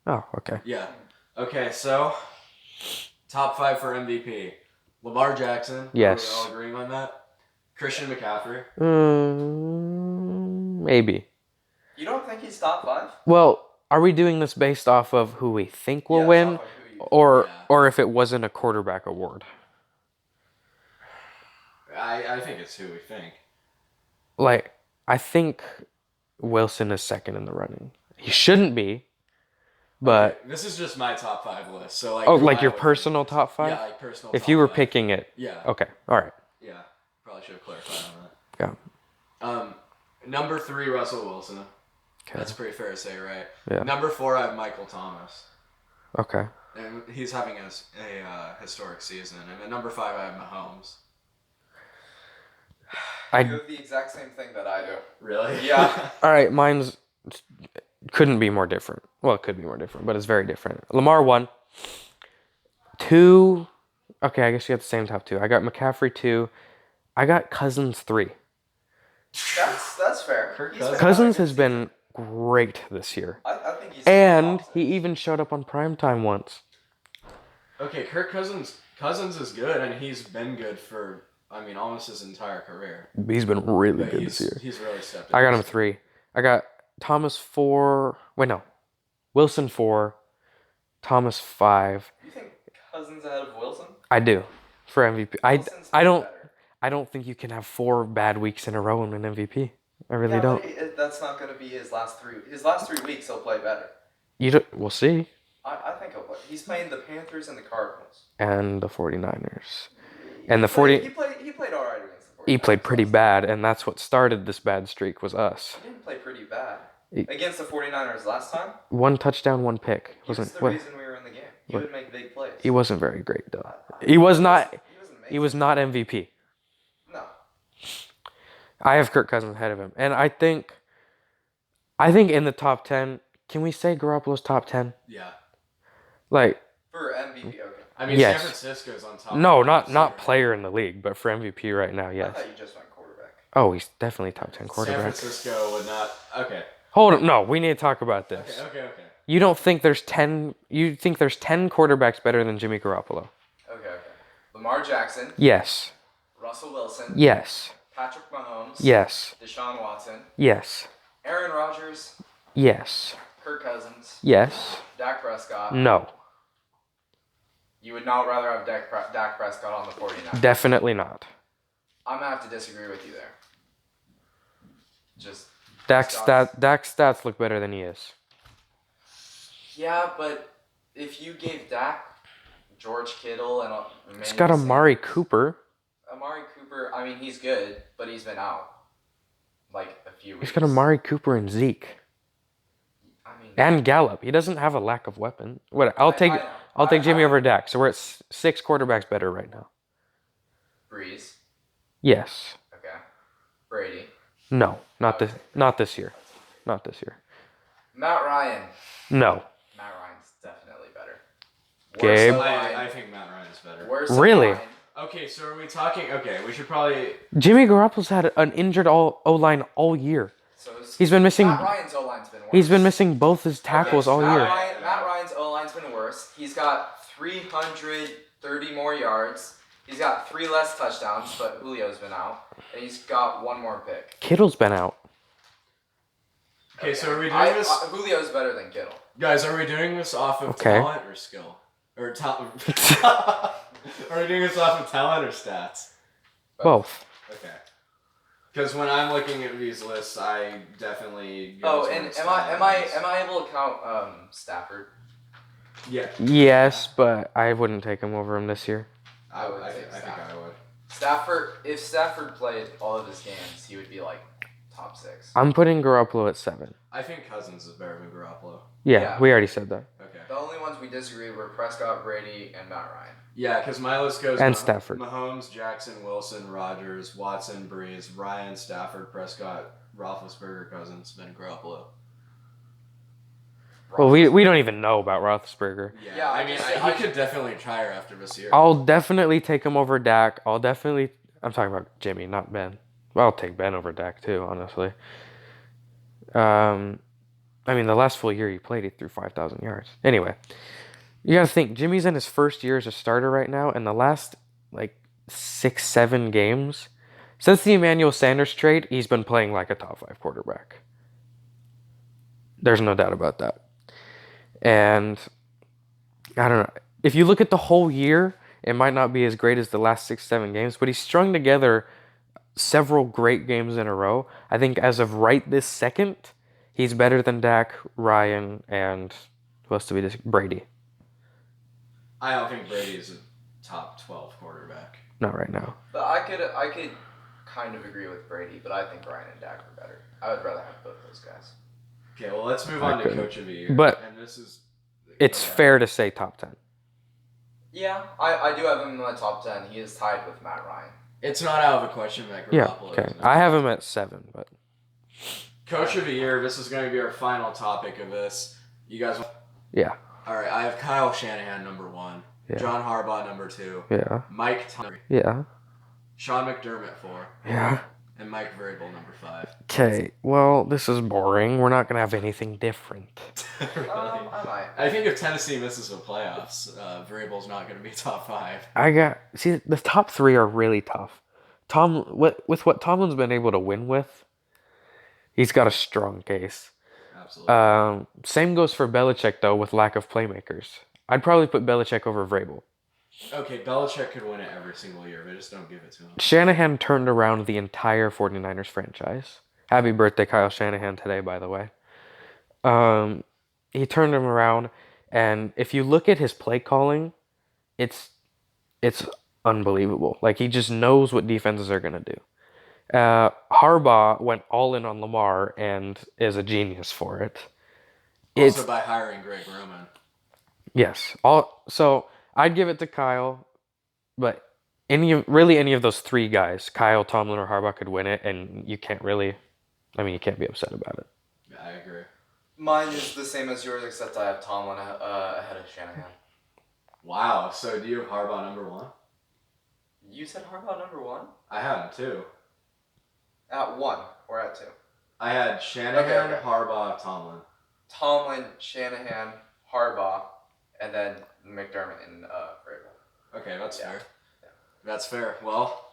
Oh, okay. Yeah. Okay, so top 5 for MVP: Lamar Jackson. Yes. Are we all agreeing on that? Christian McCaffrey. Maybe. You don't think he's top 5? Well, are we doing this based off of who we think will Yeah, win, top 5 who you- or Yeah. or if it wasn't a quarterback award? I think it's who we think. Like, I think Wilson is second in the running. He shouldn't be, but Okay, this is just my top 5 list. So like. oh, who like I your would personal think. top 5? Yeah, like personal. If top you were 5. picking it, Yeah. okay, all right. Yeah. Probably should have clarified on that. Yeah. Number 3, Russell Wilson. Okay. That's pretty fair to say, right? Yeah. Number 4, I have Michael Thomas. Okay. And he's having a historic season. And at number 5, I have Mahomes. You I have the exact same thing that I do. Really? Yeah. all right. Mine's couldn't be more different. Well, it could be more different, but it's very different. Lamar 1, 2. Okay, I guess you got the same top 2. I got McCaffrey 2. I got Cousins 3. That's fair. Kirk He's been Cousins having a has been great this year, I think he's. and top he 6. even showed up on primetime once. Okay, Kirk Cousins is good, and he's been good for, almost his entire career. He's been really But good this year. he's really stepped I got him up. 3. I got Thomas 4. Wait, no. Wilson 4. Thomas 5. You think Cousins ahead of Wilson? I do for MVP. Wilson's I don't better. I don't think you can have 4 bad weeks in a row and win MVP. I really Yeah, don't. but that's not going to be his last 3. His last 3 weeks, he'll play better. We'll see. I think he'll play. He's playing the Panthers and the Cardinals. And the 49ers. And the 40 He played all right against the 49ers. he played pretty bad, and that's what started this bad streak was us. He didn't play pretty bad. He- Against the 49ers last time, 1 touchdown, 1 pick. he was the reason we were in the game. He would make big plays. He wasn't very great though. He was not He was amazing. MVP. No. I have Kirk Cousins ahead of him, and I think in the top 10. Can we say Garoppolo's top 10? Yeah. Like, For MVP, okay. I mean, Yes. San Francisco's on top. no, of not this year. player in the league, but for MVP right now, I yes. thought you just went quarterback. Oh, he's definitely top 10 San quarterback. Francisco would not. Okay. Hold on, no, we need to talk about this. Okay. You don't think there's 10? You think there's 10 quarterbacks better than Jimmy Garoppolo? Okay. Lamar Jackson, Yes. Russell Wilson, Yes. Patrick Mahomes, Yes. Deshaun Watson, Yes. Aaron Rodgers, Yes. Kirk Cousins, Yes. Dak Prescott. No. You would not rather have Dak Prescott on the 49ers. Definitely not. I'm going to have to disagree with you there. Just Dak's Scott's- stats look better than he is. Yeah, but if you gave Dak George Kittle and He's got Amari Cooper. Amari Cooper, I mean, he's good, but he's been out like a few weeks. He's got Amari Cooper and Zeke I mean, and Gallup. He doesn't have a lack of weapon. What? I'll take Jimmy over Dak. So we're at 6 quarterbacks better right now. Breeze. Yes. Okay. Brady. No. Not this year. Not this year. Matt Ryan. No. Matt Ryan's definitely better. Gabe. I think Matt Ryan's better. Worse Really? line. Okay, so are we talking? Okay, we should probably. Jimmy Garoppolo's had an injured O-line all year. So He's been missing. Matt Ryan's O-line's been worse. He's been missing both his tackles all year. Matt Ryan's O-line's been worse. He's got 330 more yards. He's got 3 less touchdowns, but Julio's been out. And he's got 1 more pick. Kittle's been out. Okay, so are we doing this, Julio's better than Kittle. guys? Are we doing this off of Okay. talent or skill, or talent? Are we doing this off of talent or stats? Both. Okay. Because when I'm looking at these lists, I definitely. go Oh, towards and am talent. I able to count Stafford? Yeah. Yes, but I wouldn't take him over him this year. I would I take think I would. Stafford, if Stafford played all of his games, he would be like top 6. I'm putting Garoppolo at 7. I think Cousins is better than Garoppolo. Yeah, Yeah. we already said that. Okay. The only ones we disagreed were Prescott, Brady, and Matt Ryan. Yeah, because my list goes And Stafford. Mahomes, Jackson, Wilson, Rodgers, Watson, Breeze, Ryan, Stafford, Prescott, Roethlisberger, Cousins, then Garoppolo. Well, we don't even know about Roethlisberger. Yeah, I mean, I he could definitely try her after this year. I'll definitely take him over Dak. I'm talking about Jimmy, not Ben. Well, I'll take Ben over Dak too, honestly. I mean, the last full year he played, he threw 5,000 yards. Anyway, you got to think, Jimmy's in his first year as a starter right now, and the last, 6-7 games, since the Emmanuel Sanders trade, he's been playing like a top 5 quarterback. There's no doubt about that. And, I don't know, if you look at the whole year, it might not be as great as the last 6-7 games, but he's strung together several great games in a row. I think as of right this second, he's better than Dak, Ryan, and who else do we just Brady? I don't think Brady is a top 12 quarterback. Not right now. But I could kind of agree with Brady, but I think Ryan and Dak are better. I would rather have both those guys. Okay, well, let's move on to Okay. Coach of the Year. But and this is. It's okay. fair to say top 10. Yeah, I do have him in my top 10. He is tied with Matt Ryan. It's not out of the question that Yeah, Garoppolo okay. is in. I have him at 7, but Coach of the Year, this is going to be our final topic of this. You guys. yeah, All right, I have Kyle Shanahan number 1, Yeah. John Harbaugh number 2, yeah, Mike Tomlin, yeah, Sean McDermott 4, yeah. and Mike Vrabel number 5. Okay, well, this is boring. We're not going to have anything different. Really? I might. I think if Tennessee misses the playoffs, Vrabel's not going to be top 5. See, the top 3 are really tough. With what Tomlin's been able to win with, he's got a strong case. Absolutely. Same goes for Belichick, though, with lack of playmakers. I'd probably put Belichick over Vrabel. Okay, Belichick could win it every single year, but just don't give it to him. Shanahan turned around the entire 49ers franchise. Happy birthday, Kyle Shanahan, today, by the way. He turned him around, and if you look at his play calling, it's unbelievable. Like, he just knows what defenses are gonna do. Harbaugh went all in on Lamar and is a genius for it. Also by hiring Greg Roman. Yes. So I'd give it to Kyle, but any of those three guys, Kyle, Tomlin, or Harbaugh, could win it, and you can't be upset about it. Yeah, I agree. Mine is the same as yours, except I have Tomlin ahead of Shanahan. Wow. So do you have Harbaugh number 1? You said Harbaugh number 1? I had him too. At 1 or at 2? I had Shanahan, Okay. Harbaugh, Tomlin. Tomlin, Shanahan, Harbaugh, and then McDermott and Vrabel. Okay, that's Yeah. fair. Yeah. That's fair. Well,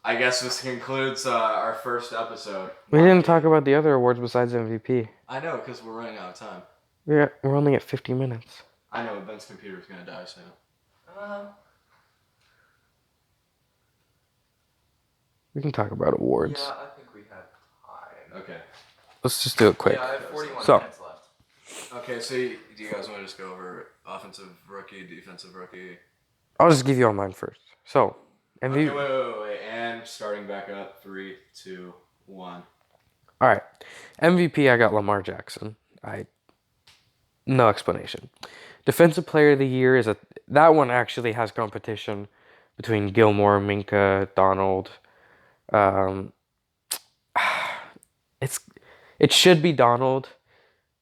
I guess this concludes our first episode. We didn't talk about the other awards besides MVP. I know, because we're running out of time. We're only at 50 minutes. I know, Ben's computer's going to die soon. We can talk about awards. Yeah, I think we had time. Okay. Let's just do it quick. Yeah, I have 41 So- minutes left. Okay, so do you guys want to just go over offensive rookie, defensive rookie? I'll just give you all mine first. So, Okay, MVP. wait. And starting back up. 3, 2, 1. All right. MVP, I got Lamar Jackson. No explanation. Defensive Player of the Year that one actually has competition between Gilmore, Minka, Donald. It should be Donald,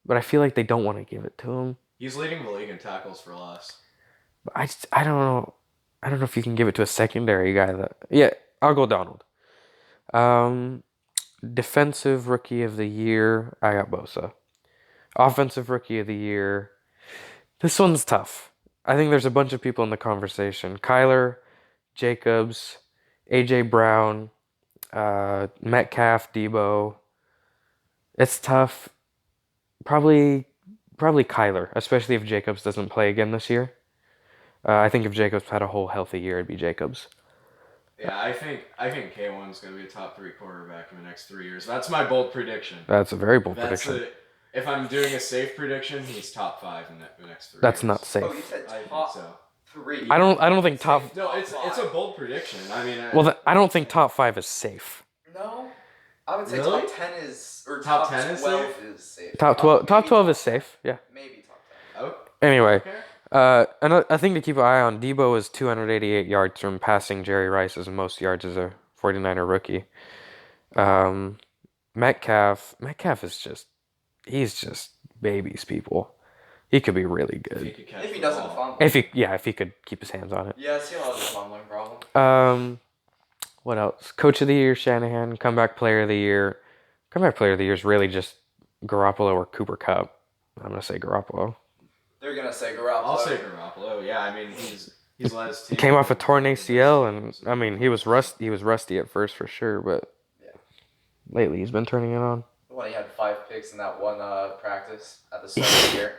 but I feel like they don't want to give it to him. He's leading the league in tackles for loss. But I don't know. I don't know if you can give it to a secondary guy. Yeah, I'll go Donald. Defensive Rookie of the Year, I got Bosa. Offensive Rookie of the Year, this one's tough. I think there's a bunch of people in the conversation. Kyler, Jacobs, A.J. Brown, Metcalf, Debo. It's tough. Probably Kyler, especially if Jacobs doesn't play again this year. I think if Jacobs had a whole healthy year, it'd be Jacobs. Yeah, I think K1's going to be a top 3 quarterback in the next 3 years. That's my bold prediction. That's a very bold prediction. If I'm doing a safe prediction, he's top 5 in the next 3 years. That's not safe. Oh, you said I think top so. 3. I don't think top. No, it's a bold prediction. I mean, I don't think top 5 is safe. No, I would say Really? top 10 is or Top top 10 is 12 safe? is safe. Top 12. Top Maybe 12 is safe. Yeah. Maybe top 10. Oh, Anyway, okay. another thing to keep an eye on. Debo is 288 yards from passing Jerry Rice's most yards as a 49er rookie. Metcalf is he's just babies people. He could be really If he good could catch If he the doesn't ball. fumble. if he could keep his hands on it. Yeah, he'll have a fumbling problem. What else? Coach of the Year, Shanahan. Comeback Player of the Year. Comeback Player of the Year is really just Garoppolo or Cooper Kupp. I'm gonna say Garoppolo. They're gonna say Garoppolo. I'll say Garoppolo. Yeah, I mean he's led his team. He came off a torn ACL, and I mean he was rusty at first for sure, but Yeah. lately he's been turning it on. When he had 5 picks in that one practice at the start of the year.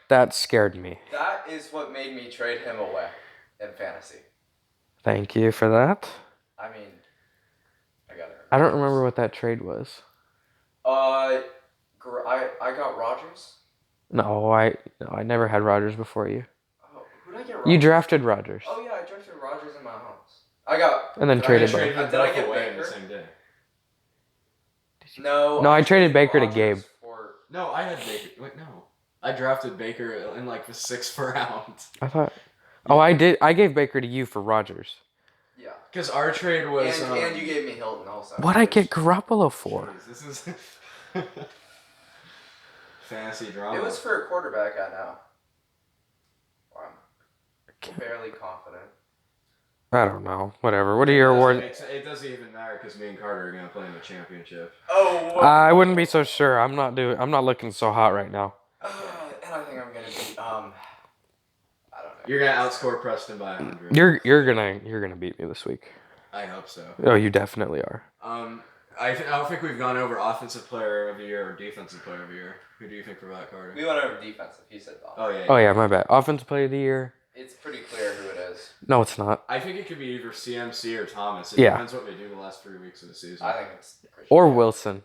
That scared me. That is what made me trade him away in fantasy. Thank you for that. I mean, I got it. I don't remember what that trade was. I got Rodgers. No, I never had Rodgers before you. Oh, who did I get? Rodgers? You drafted Rodgers. Oh yeah, I drafted Rodgers in my house. I got. And then did I traded get- Baker. Did I get away in the Baker? same day? No. No, I traded Baker to Rodgers Gabe. For, No, I had Baker. Wait, no. I drafted Baker in like the 6th round. I thought. Oh, I did. I gave Baker to you for Rodgers. yeah. Because our trade was. And you gave me Hilton also. What'd I get Garoppolo for? Jeez, this is fantasy drama. It was for a quarterback I know. I'm fairly confident. I don't know. Whatever. What are your awards? It doesn't even matter because me and Carter are gonna play in the championship. Oh. I wouldn't be so sure. I'm not looking so hot right now. And I think I'm gonna be I don't know. You're gonna outscore Preston by 100. You're gonna beat me this week. I hope so. Oh, you definitely are. I don't think we've gone over offensive player of the year or defensive player of the year. Who do you think for that, Carter? We went over defensive. He said that. Oh yeah. Oh yeah, my bad. Offensive Player of the Year. It's pretty clear No, it's not. I think it could be either CMC or Thomas. It Yeah. depends what they do the last 3 weeks of the season. I think it's Christian. Or Wilson.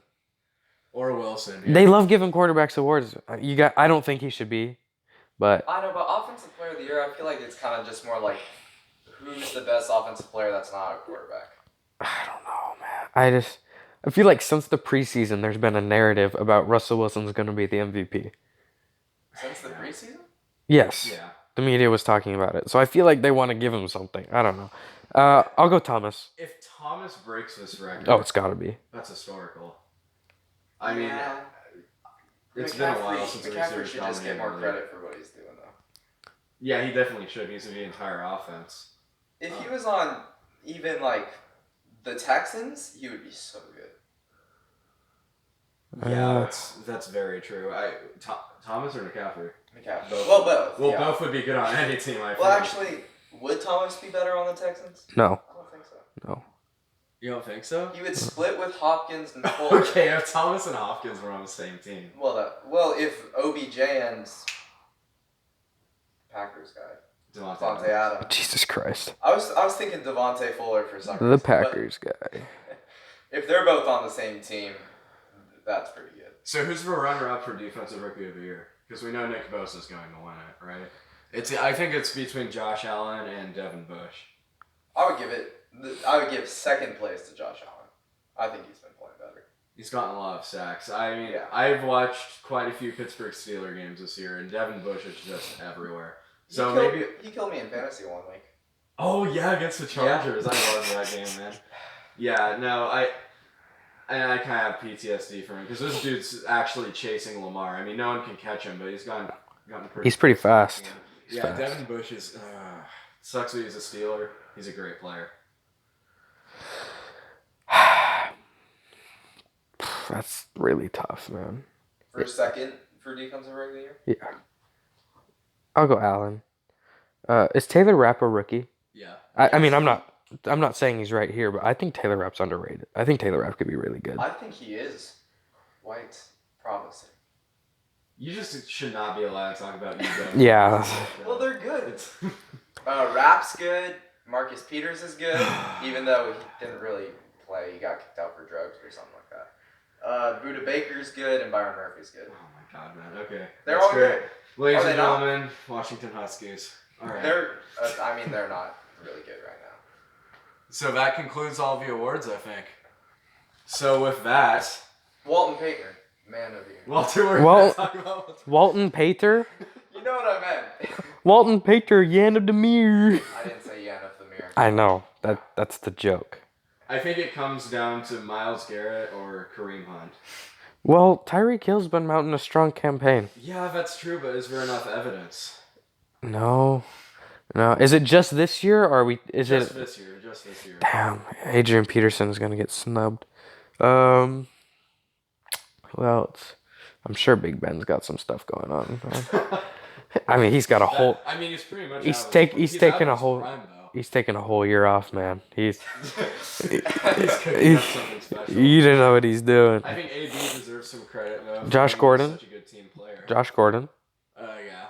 Or Wilson. Yeah. They love giving quarterbacks awards. I don't think he should be, but I know, but offensive player of the year, I feel like it's kind of just more like who's the best offensive player that's not a quarterback. I don't know, man. I feel like since the preseason, there's been a narrative about Russell Wilson's going to be the MVP. Since the preseason? Yes. Yeah. The media was talking about it. So I feel like they want to give him something. I don't know. I'll go Thomas. If Thomas breaks this record, Oh, it's got to be. that's historical. I mean, Yeah. it's been a while since a McCaffrey receiver should just get more dominated the league. credit for what he's doing, though. Yeah, he definitely should. He's the entire offense. If he was on even like the Texans, he would be so good. Yeah, that's very true. Thomas or McCaffrey? McCaffrey. Both. Well, both. Well, yeah. both would be good on any team. I Well, think. actually, would Thomas be better on the Texans? No. I don't think so. No. You don't think so? He would split with Hopkins and Fuller. Okay, if Thomas and Hopkins were on the same team. Well, if OBJ and Packers guy, Devontae Adams. Jesus Christ. I was thinking Devontae Fuller for some reason. The but Packers guy. If they're both on the same team, that's pretty good. So who's the runner-up for Defensive Rookie of the Year? Because we know Nick Bosa's going to win it, right? I think it's between Josh Allen and Devin Bush. I would give second place to Josh Allen. I think he's been playing better. He's gotten a lot of sacks. I mean, Yeah. I've watched quite a few Pittsburgh Steelers games this year, and Devin Bush is just everywhere. So maybe he killed me in fantasy one week. Oh yeah, against the Chargers. I love that game, man. Yeah, no, I kind of have PTSD from him because this dude's actually chasing Lamar. I mean, no one can catch him, but he's gotten pretty. He's pretty fast. He's Yeah, fast. Devin Bush is sucks that he's a Steeler. He's a great player. That's really tough, man. For second for defensive rookie of the year. Yeah. I'll go Allen. Is Taylor Rapp a rookie? Yeah. I mean, I'm not saying he's right here, but I think Taylor Rapp's underrated. I think Taylor Rapp could be really good. I think he is quite promising. You just should not be allowed to talk about ego. Yeah. Well, they're good. It's Rapp's good. Marcus Peters is good, even though he didn't really play. He got kicked out for drugs or something like that. Buda Baker's good, and Byron Murphy's good. Oh my god, man. Okay. They're That's all great. good. Ladies Are and they not? gentlemen, Washington Huskies. All right. They're not really good right now. So that concludes all the awards, I think. So with that, Walton Payton, man of the year. Walter, we're Well- going to talk about Walton Pater? You know what I meant. Walton Pater, Yana Demir. I didn't say Yannick Lemire. I know. That's the joke. I think it comes down to Myles Garrett or Kareem Hunt. Well, Tyreek Hill's been mounting a strong campaign. Yeah, that's true, but is there enough evidence? No. Is it just this year, or Just this year. Damn, Adrian Peterson's gonna get snubbed. Well, I'm sure Big Ben's got some stuff going on. I mean, he's got a whole. I mean, he's pretty much. He's out of taking his a whole. prime, though. He's taking a whole year off, man. He's cooking up something special. You didn't know what he's doing. I think AB deserves some credit though. for Josh being Gordon? Such a good team player. Josh Gordon. Yeah.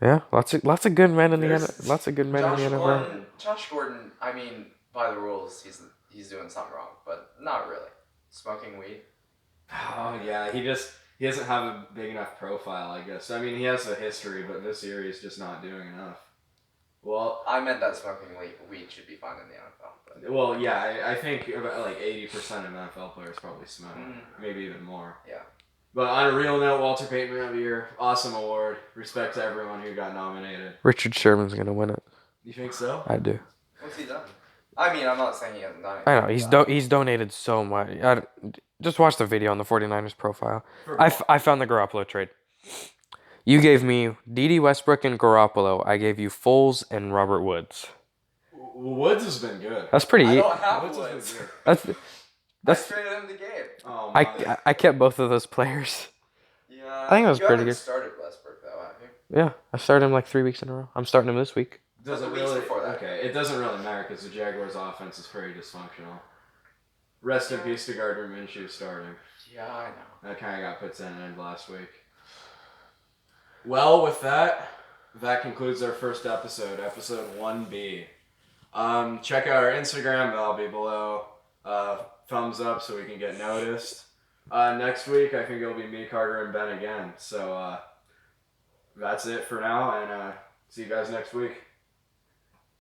Yeah, lots of good men in the There's- lots of good men in the NFL. Josh Gordon, I mean, by the rules, he's doing something wrong, but not really. Smoking weed. Oh yeah, he doesn't have a big enough profile, I guess. I mean, he has a history, but this year he's just not doing enough. Well, I meant that smoking weed should be fine in the NFL. But I think about like 80% of NFL players probably smoke, maybe even more. Yeah. But on a real note, Walter Payton Man of the Year, awesome award. Respect to everyone who got nominated. Richard Sherman's gonna win it. You think so? I do. What's he done? I mean, I'm not saying he hasn't done it. I know he's donated so much. Just watch the video on the 49ers profile. For- I found the Garoppolo trade. You gave me D.D. Westbrook and Garoppolo. I gave you Foles and Robert Woods. Woods has been good. That's pretty. I don't have Woods has Woods. been good. That's That's traded him to Gabe. Oh, my. I kept both of those players. Yeah. I think it was you pretty haven't good. started Westbrook though, have you? Yeah, I started him like 3 weeks in a row. I'm starting him this week. Doesn't Weeks really. before that. Okay, it doesn't really matter because the Jaguars' offense is pretty dysfunctional. Rest in peace to Gardner Minshew starting. Yeah, I know. That kind of got put to an end last week. Well, with that, that concludes our first episode, episode 1B. Check out our Instagram, that'll be below. Thumbs up so we can get noticed. Next week, I think it'll be me, Carter, and Ben again. So that's it for now, and see you guys next week.